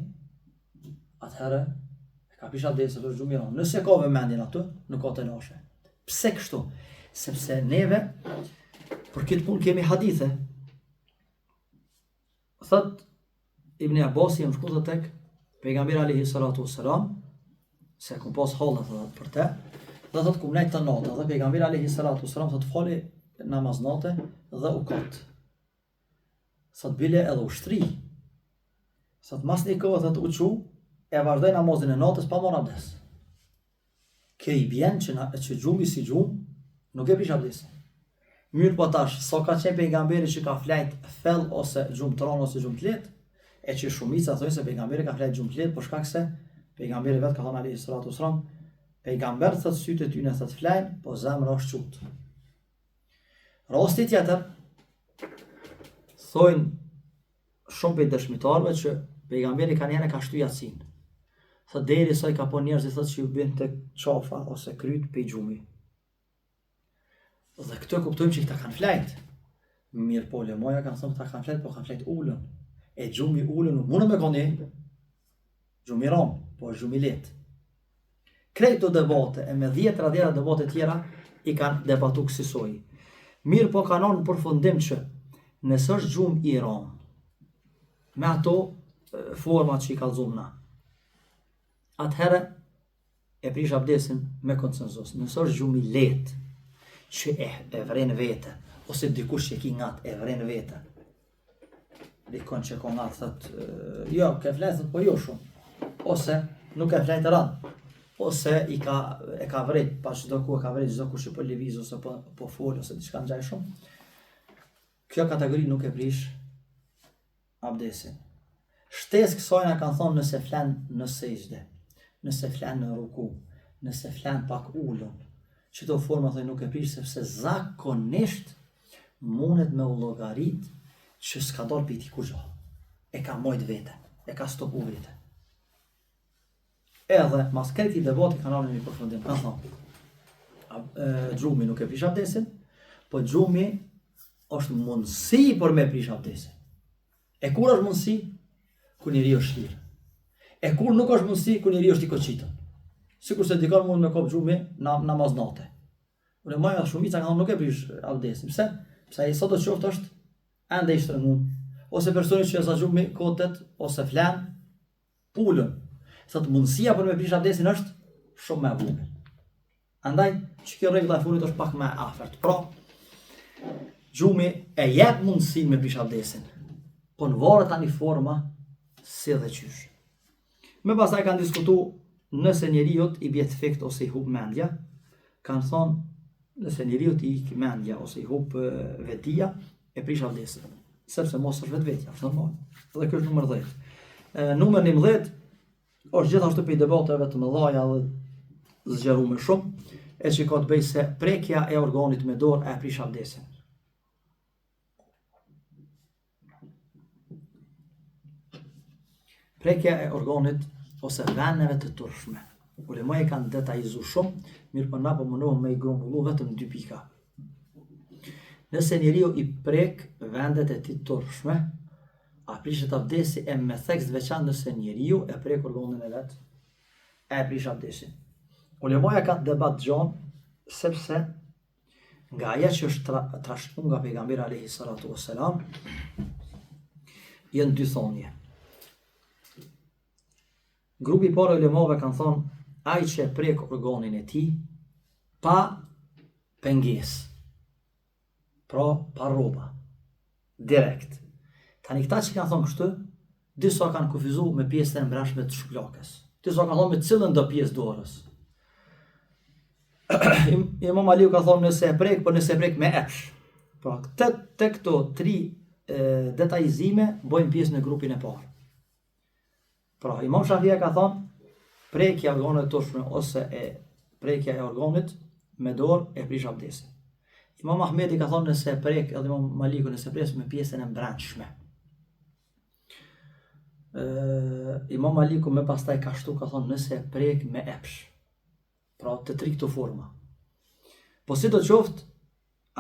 atëherë ka pish abdesin për gjumi i ronë. Nëse ka vëmendjen aty, nuk ka të lashe. Pse kështu? Sepse neve për këtë punë kemi hadithe. Thot Ibn Abbasi më shkuta tek pejgamberi alayhi salatu wassalam, se ku pas hallat për te, dhe thot ku mlejt të natë, dhe pejgamberi alayhi salatu wassalam thot fali namaz nate dhe u kat. Thot bile edhe u shtri. Thot mas një kohë thot u çu, e vazhdoi namazin e natës pa marrë abdes. Ke i bjen që gjumi si gjumë nuk e prish abdesin. Mirë po tash, sa ka qenë pejgamberi që ka flajt thell ose gjumë të ronë ose gjumë të lehtë, e që shumica thojnë se pejgamberi ka flajt gjumë të lehtë, por shkak se pejgamberi vetë ka thënë alayhi salatu wassalam, pejgamber thot sytë e tyne thot flajnë, po zemra është qut. Rasti tjetër, thojnë shumë për dëshmitarëve që pejgamberi ka njëherë ka shtu Yasin. Thot deri sa i ka po njerëzit thot që ju bën tek qafa ose kryt pe gjumi. Dhe këtë kuptojmë që këta kanë flajt. Mirë po ulemoja kanë thënë këta kanë flajt, po kanë flajt ulën. E gjumi ulën nuk mundë me koni gjumi ronë, po është gjumi lehtë. Krejt të debate e me 10 debate tjera i kanë debatu kësisoj. Mirë po kanë në përfundim që nësë është gjumi i ronë, me ato format që i kalzum na, atëherë e prish abdesin me konsenzus. Nësë është gjumi lehtë, që e vren vete, ose dikush që ki ngat e vren vete. Dikon që ka ngat thët, jo, ke flajt thët, po jo shumë. Ose nuk e flajt rad. ose e ka vret, pa çdo ku e ka vret çdo kush që po lëviz ose po fol ose diçka ngjaj shumë. Kjo kategori nuk e prish abdesin. Shtesë kësaj na kanë thonë nëse flan në sejdë, nëse flan në ruku, nëse flan pak ulur. Çdo forma thoj nuk e prish sepse zakonisht mundet me u llogarit që s'ka dorë piti kurrë. E ka mojt vete, e ka stopu vete. Edhe mas këtij debati kanë ardhur në përfundim. Kanë thonë, xhumi nuk e prish abdesin, po xhumi është mundësi për me prish abdesin. E kur është mundësi? Kur njeriu është lirë. E kur nuk është mundësi? Kur njeriu është i koçitën. Sikur se dikon mund me kop xhumi namaznate. Ulemaja shumica kanë thonë nuk e prish abdesin. Pse? Pse ai sot do të qoftë është ende i shtrënguar. Ose personi që sa xhumi kotet ose flan pulën. Sot mundësia për me prish abdesin është shumë më e vogël. Andaj që kjo rregull e fundit është pak më e afërt. Pra, xhumi e jep mundësinë me prish abdesin. Po në varet tani forma si dhe qysh. Me pasaj kanë diskutu nëse njeriut i bjet fikt ose i hub mendja, kanë thonë nëse njeriut i ik mendja ose i hub vetia, e prish abdesin. Sepse mos është vetvetja, është normal. Dhe kjo është numër 10. Numër 11 është gjithashtu për i debateve të mëdhaja dhe zgjeruar shumë, e që ka të bëjë se prekja e organit me dorë e prish abdesin. Prekja e organit ose veneve të turshme. Ulemaja kanë detajzu shumë, mirë për na po mundohem me i grumbullu vetëm 2 pika. Nëse njeriu i prek vendet e tij turshme, a prishet abdesi e me theks veçantë nëse njeriu e prek organin e vet, e prish abdesin. Ulemaja kanë debat gjanë sepse nga ajo që është trashëguar nga pejgamberi alayhi salatu wassalam, janë 2 thonje. Grupi i parë ulemave kanë thonë ai që e prek organin e tij pa pengesë. Pra pa rroba. Direkt. Tani këta që kanë thonë kështu, disa kanë kufizuar me pjesën e mbrapshme të shplakës. Disa kanë thonë me cilën do pjesë dorës. Imam Aliu ka thonë nëse e prek, po nëse e prek me epsh. Pra te këto 3 detajizime bojnë pjesë në grupin e parë. Pra, Imam Shafia ka thonë prekja e organit turshme ose prekja e organit me dorë e prish abdesin. Imam Ahmedi ka thonë nëse e prek, edhe Imam Maliku nëse e prek me pjesën e mbrapshme. Imam Maliku me pastaj ka shtu ka thonë nëse e prek me epsh. Pra të 3 këto forma. Po si do qoftë,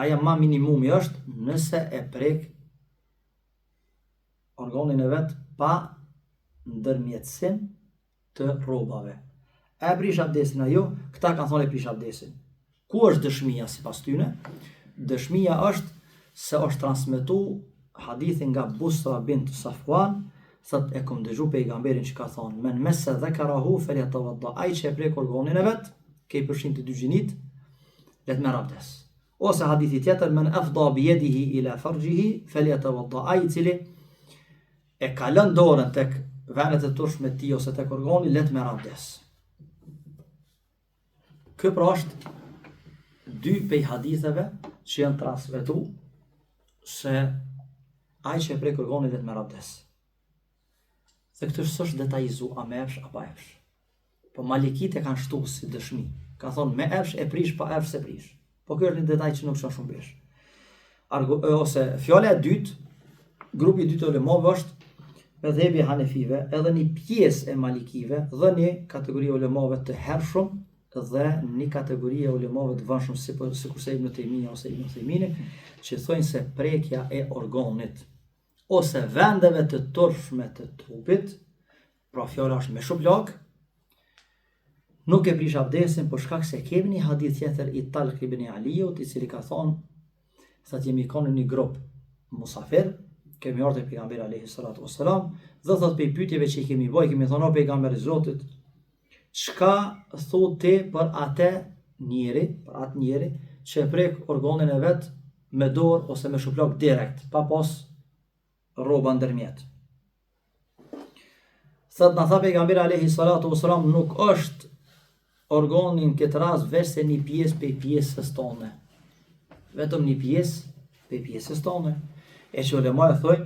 aja ma minimumi është nëse e prek organin e vet pa ndërmjetësim të rrobave. E prish abdesin ajo, këta kanë thonë e prish abdesin. Ku është dëshmia sipas tyne? Dëshmia është se është transmetuar hadithi nga Busra bint Safwan, thot e kom dëgju pejgamberin që ka thonë men messe dhakarahu falyatawadda, ai që e prek organin e vet, ke i përfshin të 2 gjinit, le të merr abdes. Ose hadithi tjetër men afda bi yadihi ila farjihi falyatawadda, ai i cili e ka lënë dorën tek vendet e turshme të tij ose tek organi, le të merr abdes. Kjo pra është 2 prej haditheve që janë transmetuar se ai që e prek organin le të merr abdes. Se këtë është detajzu a me epsh apo epsh. Po Malikit e kanë shtu si dëshmi. Ka thonë me epsh e prish, pa epsh se prish. Po kjo është një detaj që nuk shon shumë besh. Ose fjala e dytë, grupi i dytë ulemave është medhebi e Hanefive, edhe një pjesë e Malikive dhe një kategori e ulemave të hershëm dhe një kategori e ulemave të vënshëm sikurse Ibn Taymija ose Ibn Uthejmini, që thonë se prekja e organit ose vendeve të turshme të trupit, pra fjala është me shuplak, nuk e prish abdesin për shkak se kemi një hadith tjetër i Talq ibn Aliut, i cili ka thonë, thot jemi kanë një grup musafir, kemi ardhur te pejgamberi alayhi salatu wassalam, dhe thot pe pyetjeve që i kemi bëj, kemi thonë o pejgamberi i Zotit, çka thot ti për atë njeri që e prek organin e vet me dorë ose me shuplak direkt, pa pas rroba ndërmjet. Thot na tha pejgamberi alayhi salatu wassalam, nuk është organin këtë rast veç se një pjesë për pjesës tonë. Vetëm një pjesë për pjesës tonë. E që ulemaja thojnë,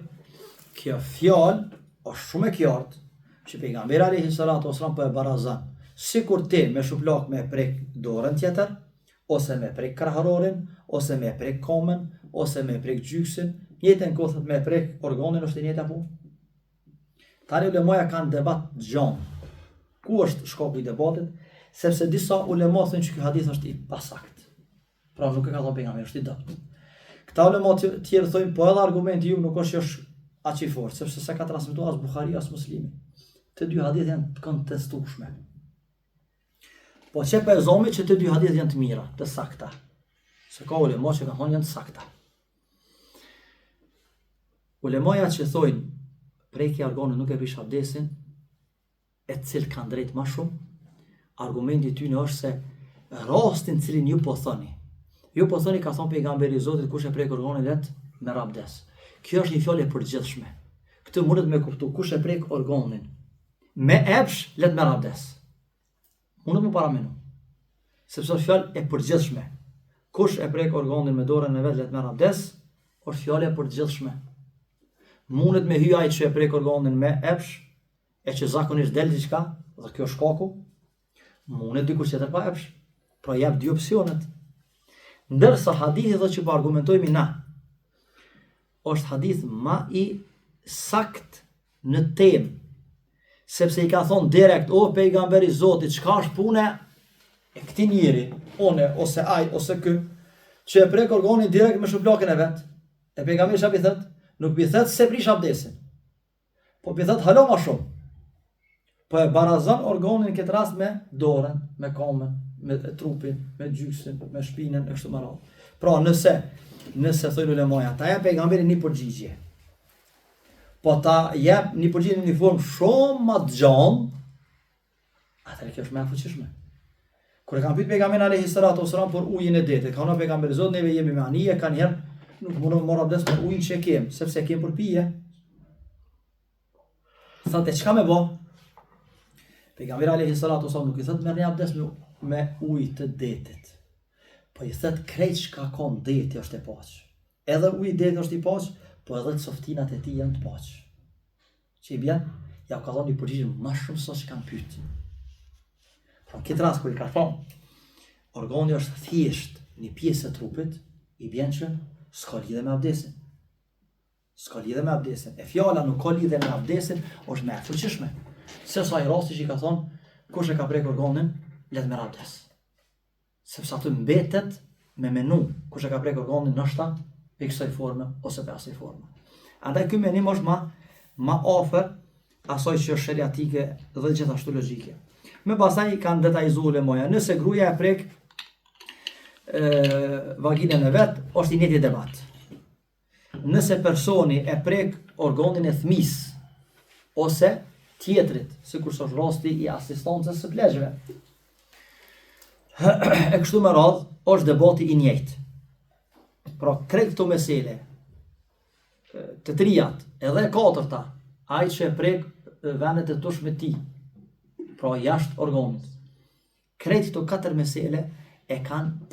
kjo fjalë është shumë e qartë, që pejgamberi alayhi salatu wasalam po e barazon. Sikur ti me shuplak me prek dorën tjetër, ose me prek kraharorin, ose me prek komen, ose me prek gjyksin, njëtën kohë me prek organin është e njëjta punë. Tani ulemaja kanë debat gjanë. Ku është shkaku i debatit? Sepse disa ulema thonë që ky hadith është i pasakt. Pra nuk e ka thënë pejgamberi, është i dobët. Këta ulema tjerë thonë po edhe argumenti ju nuk është aq i fortë, sepse sa ka transmetuar as Buhariu as Muslimi. Të dy hadith janë të kontestueshme. Po që për e zomi që të dy hadith janë të mira, të sakta. Se ka ulema që kanë thonë janë të sakta. Ulemaja që thojnë prekja organit nuk e prish abdesin, e cilë kanë drejt ma shumë, argumenti tyne është se rastin cilin ju po thoni. Ju po thoni ka thonë pejgamberi i Zotit kush e prek organin let merr abdes. Kjo është një fjalë e përgjithshme. Këtë mundet me kuptu kush e prek organin me epsh let merr abdes. Mundet më paramenu. Sepse është fjalë e përgjithshme. Kush e prek organin me dorën e vet let merr abdes, është fjalë e përgjithshme. Mundet me hy ai që e prek organin me epsh, e që zakonisht del diçka, dhe kjo është shkaku, mundet dikush tjetër pa epsh. Pra jep dy opsionet. Ndërsa hadithi dhe që po argumentojmë na, është hadith ma i sakt në temë, sepse i ka thonë direkt, o pejgamberi Zotit, çka është pune e këtij njeri, one, ose aj, ose ky, që e prek organin direkt me shuplakën e vet. E pejgamberi çfarë i thot? Nuk i thot se prish abdesin, po i thot halo ma shumë. Po e barazon organin këtë rast me dorën, me komen, me trupin, me gjyksin, me shpinën e kështu me radhë. Pra nëse thojnë ulemaja, ta jep pejgamberi një përgjigje, po ta jep një përgjigje në një formë shumë më të gjatë, atëherë kjo është më e fuqishme. Kur e kanë pyet pejgamberin alayhi salatu wasalam për ujin e detit, ka thënë pejgamberi Zot, neve jemi me anije, kanë herë nuk mundom marr abdes për ujin që kem, sepse kem për pije. Thotë çka më bë? Pejgamberi alayhi salatu wasalam nuk i thotë merrni abdes me ujë të detit. Po i thot krejt çka ka në deti është e paq. Edhe uji i detit është i paq, po edhe softinat e tij janë të paq. Që i bjen, ja ka dhënë një përgjigje më shumë se që kanë pyet. Pra këtë rast kur i ka thonë, organi është thjesht një pjesë e trupit, i bjen që s'ka lidhje me abdesin. S'ka lidhje me abdesin. E fjala nuk ka lidhje me abdesin është më e fuqishme. Se sa i rasti që i ka thonë, kush e ka prek organin, let merr abdes. Sepse aty mbetet me menu kush e ka prek organin ndoshta pe kësaj forme ose pe asaj forme. Andaj ky menim është ma afër asaj që është sheriatike dhe gjithashtu logjike. Më pastaj kanë detajzuar ulemoja, nëse gruaja e prek vaginën e vet, është i njëjti debat. Nëse personi e prek organin e fëmisë ose tjetrit, sikur është rasti i asistencës së pleqjeve, e kështu me radhë, është debati i njëjtë. Pra krejt këto mesele, të trijat, edhe e katërta, ai që e prek vendet e tushme ti, pra jashtë organit. Krejt këto katër mesele e kanë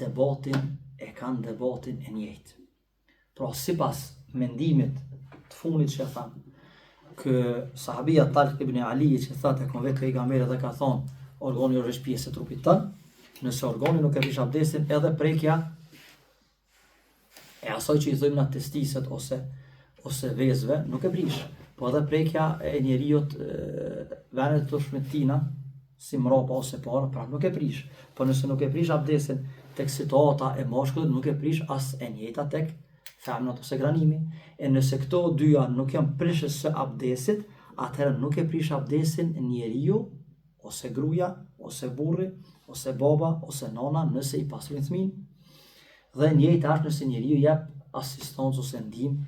debatin e njëjtë. Pra sipas mendimit të fundit që e thamë, kë sahabia Talq ibn Ali që thotë e kon vetë pejgamberi dhe ka thonë organi është pjesë e trupit tënë, nëse organi nuk e prish abdesin, edhe prekja e asaj që i thojmë na testiset ose vezve nuk e prish, po edhe prekja e njeriut vendet të shmetina, si mrapa ose para, pra nuk e prish. Po nëse nuk e prish abdesin tek situata e mashkullit, nuk e prish as e njëjta tek femnat ose granimi. E nëse këto dyja nuk janë prishës së abdesit, atëherë nuk e prish abdesin njeriu, ose gruaja, ose burri, ose baba, ose nona nëse i pastrin fëmin. Dhe njëjta është nëse njeriu jep asistencë ose ndihmë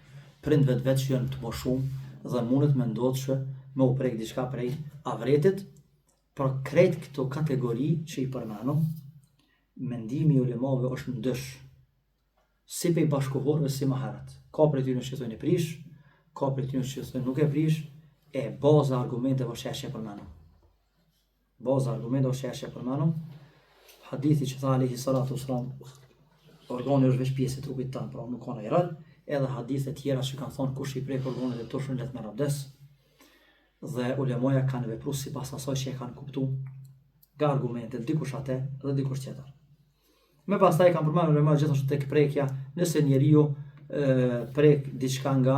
prindve të vet që janë të moshuar dhe mundet me ndodhë që me u prek diçka prej avretit. Për krejt këto kategori që i përmenëm, mendimi i ulemave është ndysh, si pe i bashkohorëve si më herët. Ka prej tyre që thonë e prish, ka prej tyre që thonë nuk e prish, e baza argumenteve që e përmenëm. hadithi që tha alayhi salatu wasalam, organi është veç pjesë e trupit tanë, pra nuk ka ndonjë rol, edhe hadithe tjera që kanë thonë kush i prek organet e tushën let merr abdes, dhe ulemoja kanë vepruar sipas asaj që e kanë kuptuar nga argumentet, dikush atë dhe dikush tjetër. Me pastaj kanë përmendur ulemoja gjithashtu tek prekja, nëse njeriu prek diçka nga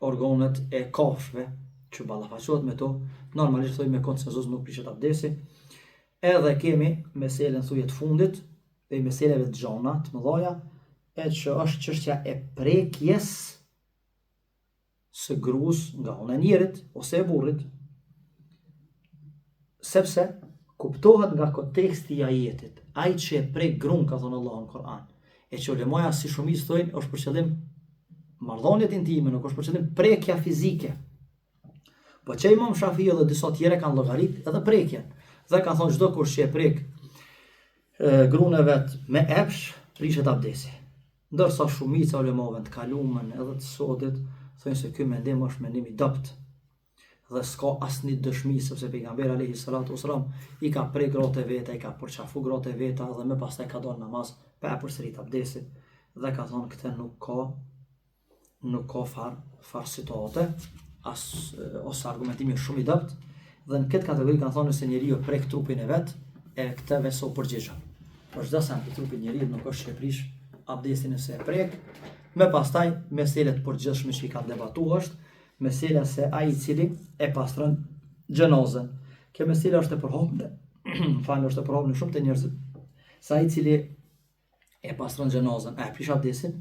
organet e kafshëve që ballafaqohet me to, normalisht thoj me konsenzus nuk prishet abdesi. Edhe kemi meselen thuje të fundit, dhe meseleve të gjona, të mëdhaja, e që është çështja e prekjes së gruas nga ana e njerit ose e burrit, sepse kuptohet nga konteksti i ajetit. Ai që e prek gruan, ka thënë Allahu në Kur'an, e që ulemoja si shumicë thojnë është për qëllim marrëdhëniet intime, nuk është për qëllim prekja fizike. Po që Imam Shafi'i dhe disa tjerë kanë llogarit edhe prekjen. Dhe kanë thonë çdo kush që e prek gruan e vet me epsh, prishet abdesi. Ndërsa shumica ulemave të kaluamën edhe të sodit thonë se ky mendim është mendim i dopt. Dhe s'ka asnjë dëshmi, sepse pejgamberi alayhi salatu wasalam i ka prek gratë e veta, i ka përçafu gratë e veta dhe më pastaj ka dalë namaz pa përsërit abdesit. Dhe ka thonë këtë nuk ka far situate, ose argumentimi shumë i dopt, dhe në këtë kategori kanë thonë se njeriu prek trupin e vet, e këtë veso përgjigjën. Por çdo sa në trupin njeriu nuk është që prish abdesin nëse e prek. Me pastaj meselet përgjithshme që i kanë debatuar është mesela se ai i cili e pastron xhenozën. Kjo mesela është e përhapur, është e përhapur shumë të njerëzve. Se ai i cili e pastron xhenozën, e prish abdesin?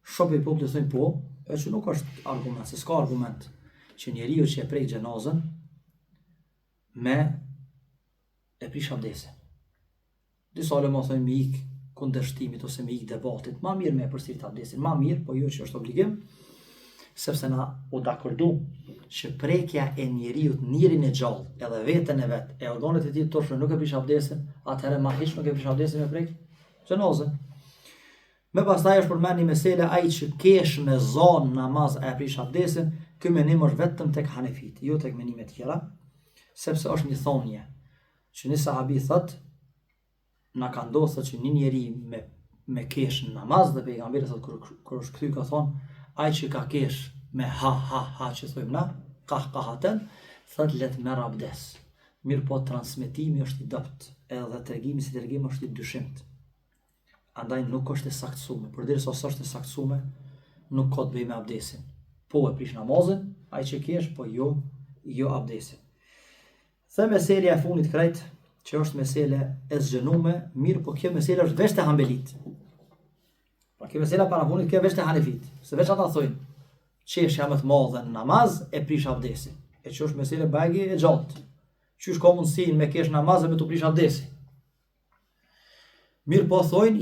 Shumë i popullit thonë po, e që nuk është argument, se s'ka argument që njeriu që e prek xhenozën me e prish abdesin. Disa ulema thonë me ik kundërshtimit ose me ik debatit, ma mirë me e përsërit abdesin, ma mirë, po jo që është obligim, sepse na u dakordu që prekja e njeriu njërin e gjallë, edhe veten e vet, e organet e tij të toshme nuk e prish abdesin, atëherë ma hiç nuk e prish abdesin me prek xhenozën. Me pastaj është përmend një mesele, ai që kesh me zon namaz e prish abdesin, ky menim është vetëm tek Hanefit, jo tek menime të tjera, sepse është një thonje që një sahabi thot, na ka ndodhur që një njeri me kesh në namaz, dhe pejgamberi thot kur është kthy ka thonë, ai që ka kesh me ha që thojmë na, kahkahaten, thot let merr abdes. Mirë po transmetimi është i dopt, edhe tregimi si tregim është i dyshimt. Andaj nuk është e saktësuar. Përderisa është e saktësuar, nuk ka të bëjë me abdesin. Po e prish namazin, ai që kesh, po jo abdesin. Dhe meselja e fundit krejt, që është mesele e zgjenume, mirë, po kjo mesele është veç të Hanbelit. Pra kjo mesela para fundit, kjo veç të Hanefit. Se veç ata thojnë, qeshja më të madhe në namaz e prish abdesin. E që është mesele bagi e gjatë. Qysh ka mundësi me kesh namaz e me të prish abdesin. Mirë po thojnë,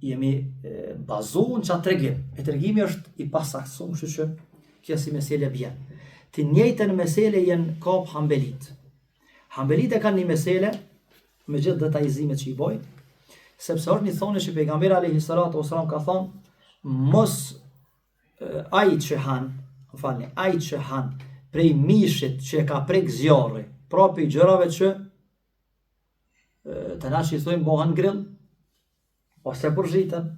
jemi bazu në qatë tregim. E tregimi është i pasaktësuar, kështu që kjo si mesele bjen. Të njëjtën mesele jenë kap Hanbelit. Hanbelit e kanë një mesele, me gjithë detajzimet që i bojnë, sepse është një thonje që pejgamberi alayhi salatu wasalam ka thonë, mos ai që han prej mishit që ka prek zjarri, pra për gjërave që të na që i thojnë bohan grill, ose përzhiten,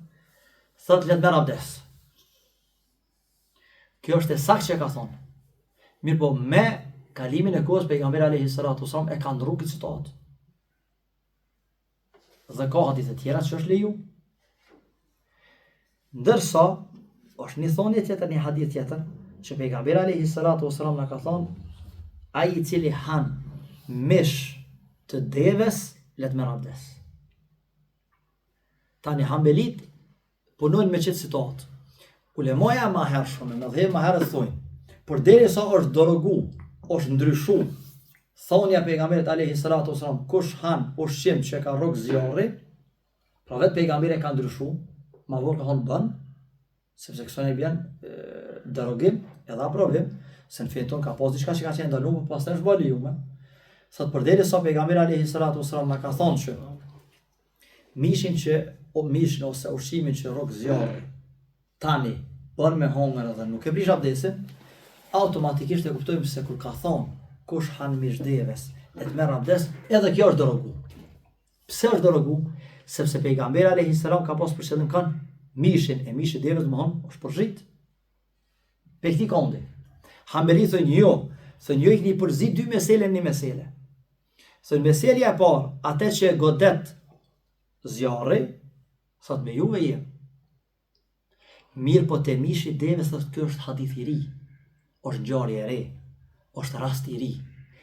thot let merr abdes. Kjo është e saktë që ka thonë. Mirë po me kalimin e kohës pejgamberi alayhi salatu wasalam e ka ndrru këtë situatë. Dhe ka hadithe tjera që është leju. Ndërsa është një thonje tjetër, një hadith tjetër, që pejgamberi alayhi salatu wasalam na ka thonë, ai i cili han mish të deves let merr abdes. Tani Hanbelit punojnë me çet situatë. Ulemoja më hershme, në dhe më herët thonë, por derisa është dorogu, është ndryshu thonja pejgamberit alayhi salatu wasalam, kush han ushqim që ka rrok zjarri, pra vetë pejgamberi ka ndryshu, ma vonë ka thonë bën, sepse kësaj e bjen derogim edhe aprovim, se në feton ka pas diçka që ka qenë ndaluar, po pastaj është bë lejuar. Thot përderisa pejgamberi alayhi salatu wasalam na ka thonë që mishin ose ushqimin që rrok zjarri tani bën me hongër edhe nuk e prish abdesin, automatikisht e kuptojmë se kur ka thonë kush han mish deves, e të merr abdes, edhe kjo është dorogu. Pse është derogu? Sepse pejgamberi alayhi salam ka pas për qëllim kanë mishin e mishi devës është përzit. Pe këti kondi. Hambeli thënë jo i këni përzi 2 mesele në 1 mesele. Thënë meselja e parë, atë që godet zjarri, thot me juve jem. Mirë po te mishi devës thot kjo është hadith i ri, është ngjarje e re, është rast i ri,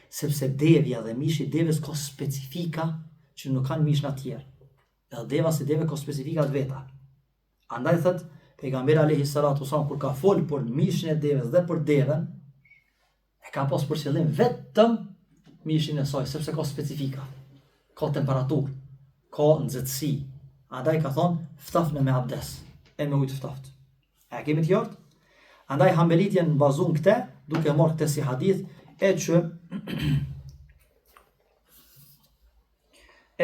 sepse devja dhe mishi devës ka specifika që nuk kanë mishna tjerë. Edhe deva si deve ka specifika të veta. Andaj thot pejgamberi alayhi salatu wasallam kur ka fol për mishin e devës dhe për devën, e ka pas për qëllim vetëm mishin e saj, sepse ka specifika, ka temperaturë, ka nxehtësi. Andaj ka thonë ftafnë me abdes, e me ujtë ftaft. E kemi të qartë? Andaj Hanbelit janë bazun këte, duke marrë këte si hadith, e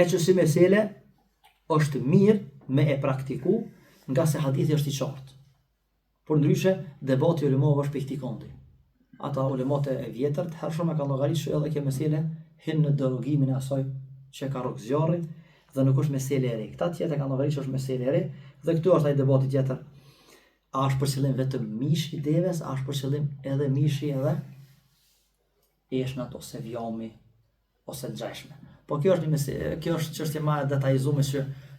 që si mesele është mirë me e praktiku, nga se hadithi është i qartë. Por ndryshe, debati ulemave është për këtij kondi. Ata ulemat e vjetër të hershëm e kanë llogarisur edhe kjo mesele hin në derogimin e asaj që ka rrok zjarri dhe nuk është mesele e re. Këta tjetër kanë llogarisur është mesele e re dhe këtu është ai debati tjetër. A është për qëllim vetëm mishi i devës, a është për qëllim edhe mishi edhe eshnat ose vjami ose gjashme. Po kjo është çështje më e detajzuar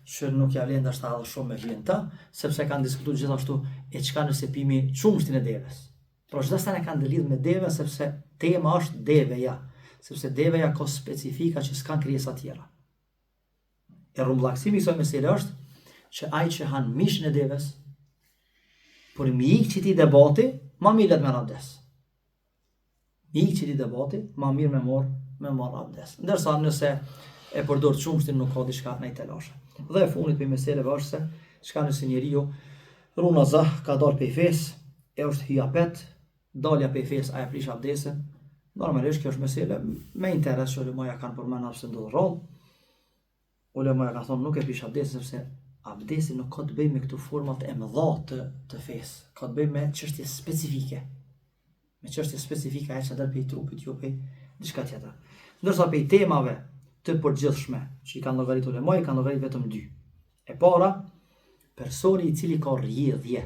që nuk ja vlen dashta edhe shumë me vjen ta, sepse kanë diskutuar gjithashtu e çka nëse pimi çumshtin e devës. Por çdo sa ne kanë lidhje me devën sepse tema është deveja, sepse deveja ka specifika që s'kan krijesa tjera. E rrumbullaksimi i kësaj mesele është që ai që han mishin e devës, por mi ik që ti debati, ma mirë me abdes. Mi ik që ti debati, ma mirë me marr abdes. Ndërsa nëse e përdor çumshtin nuk ka diçka në telashe. Dhe e fundit për meseleve është se çka nëse njeriu runa zah ka dalë pe fes, e është hyapet, dalja pe fes a e prish abdesin. Normalisht kjo është mesele me interes që ulemaja kanë përmendur se ndodh rrallë. Ulemaja kanë thonë nuk e prish abdesin sepse abdesi nuk ka të bëjë me këto format e mëdha të fesë, ka të bëjë me çështje specifike. Me çështje specifike që dal pe trupit, jo pe diçka tjetër. Ndërsa pe temave të përgjithshme që i kanë llogaritur ulemaj, kanë llogarit vetëm 2. E para, personi i cili ka rrjedhje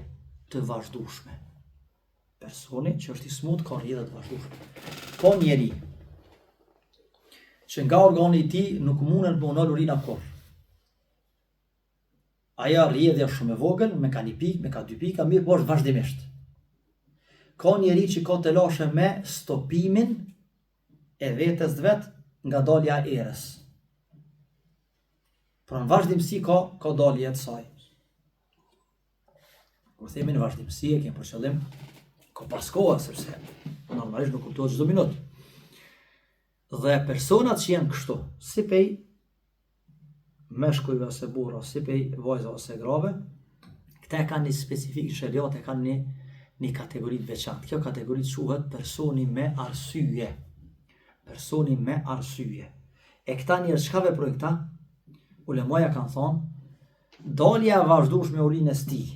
të vazhdueshme. Personi që është i smut ka rrjedhje të vazhdueshme. Po njeri që nga organi i tij nuk mundet të punojë urina kurrë. Aja rrjedhja shumë e vogël, me ka 1 pikë, me ka 2 pika, mirë po është vazhdimisht. Ka njeri që ka të lashe me stopimin e vetes vet nga dalja e erës. Pra në vazhdimësi ka dalje të saj. Kur themi në vazhdimësi e kemi për qëllim ka pas kohë, sepse normalisht nuk kuptohet çdo minutë. Dhe personat që janë kështu, si pej meshkujve ose burra, si pej vajza ose grave, këta kanë një specifik shariat, e kanë një kategori të veçantë. Kjo kategori quhet personi me arsye. Personi me arsye. E këta njerëz çka veprojnë këta? Ulemaja kanë thonë, dalja e vazhdueshme e urinës tij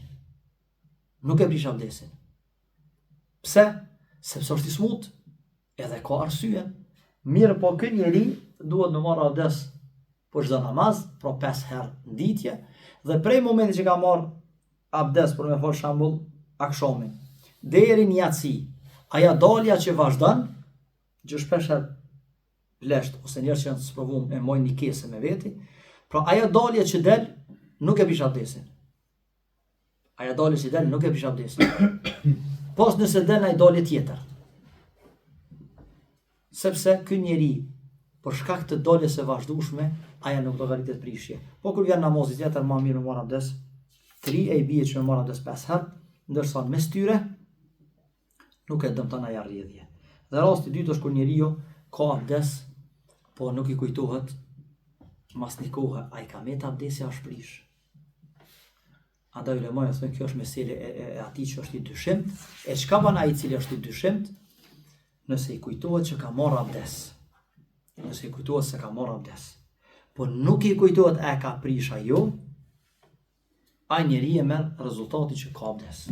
nuk e prish abdesin. Pse? Sepse është i smut, edhe ka arsye. Mirë po ky njeri duhet të marrë abdes për çdo namaz, pra 5 herë në ditje, dhe prej momentit që ka marrë abdes për me fal shembull akshamin, deri në yatsi, aja dalja që vazhdon, që shpesh lesht ose njerëz që janë të sprovuar e mojnë një kese me veti, pra aja dalja që del nuk e prish abdesin. Aja dalja që del nuk e prish abdesin. Pas nëse del ai dalje tjetër. Sepse ky njeri për shkak të daljes së vazhdueshme, aja nuk do llogaritet prishje. Po kur vjen namazi tjetër, më mirë me marr abdes 3 e i bie që me marr abdes 5 herë, ndërsa mes tyre nuk e dëmton aja rrjedhje. Dhe rasti i dytë është kur njeriu ka abdes, po nuk i kujtohet mas një kohë, a i ka met abdesi a shprish. Andaj ulemaja thonë kjo është mesele e atij që është i dyshimt, e çka bën ai i cili është i dyshimt, nëse i kujtohet që ka marrë abdes. Nëse i kujtohet se ka marrë abdes. Po nuk i kujtohet e ka prish ajo, ai njeri e merr rezultati që ka abdes.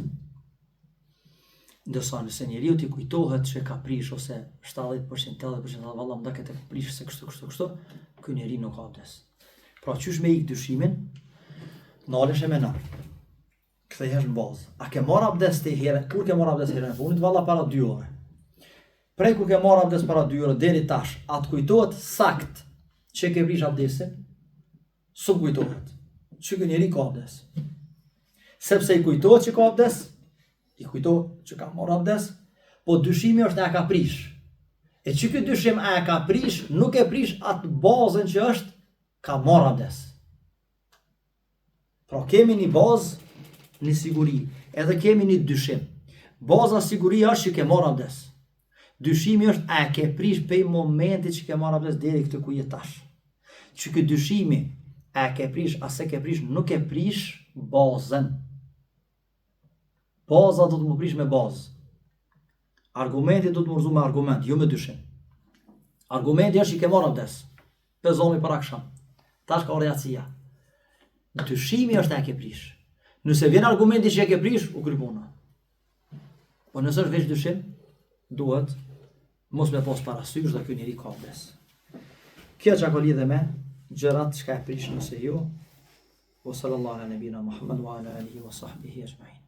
Ndërsa nëse njeriu t'i kujtohet që ka prish ose 70%, 80% valla më duket e prish se kështu, ky njeri nuk ka abdes. Pra qysh me ik dyshimin, nalesh e me nal. Kthehesh në bazë. A ke marr abdes ti herë? Kur ke marr abdes herën e fundit? Valla para 2 orë. Prej kur ke marr abdes para 2 orë deri tash, atë kujtohet sakt që ke prish abdesin? Su kujtohet. Që ky njeri ka abdes. Sepse i kujtohet që ka abdes, i kujtohet që ka marr abdes, po dyshimi është e ka prish. E që ky dyshim e ka prish, nuk e prish atë bazën që është ka marr abdes. Pra kemi një bazë, një siguri, edhe kemi një dyshim. Baza siguria është që ke marr abdes. Dyshimi është a ke prish pej momenti që ke marr abdes deri këtë ku je tash. Që ky dyshimi a ke prish, a se ke prish, nuk e prish bazën. Baza do të më prish me bazë. Argumenti do të më rëzu me argument, jo me dyshim. Argumenti është që ke marr abdes. Pezomi para akşam. Tash ka orjacia. Dyshimi është e ke prish. Nëse vjen argumenti që e ke prish, u kry puna. Po nëse është veç dyshim, duhet mos me pas parasysh dhe ky njeri ka abdes. Kjo që ka lidhe me gjërat që ka e prish nëse jo. Wa sallallahu ala nabina Muhammad wa ala alihi wa sahbihi ajma'in.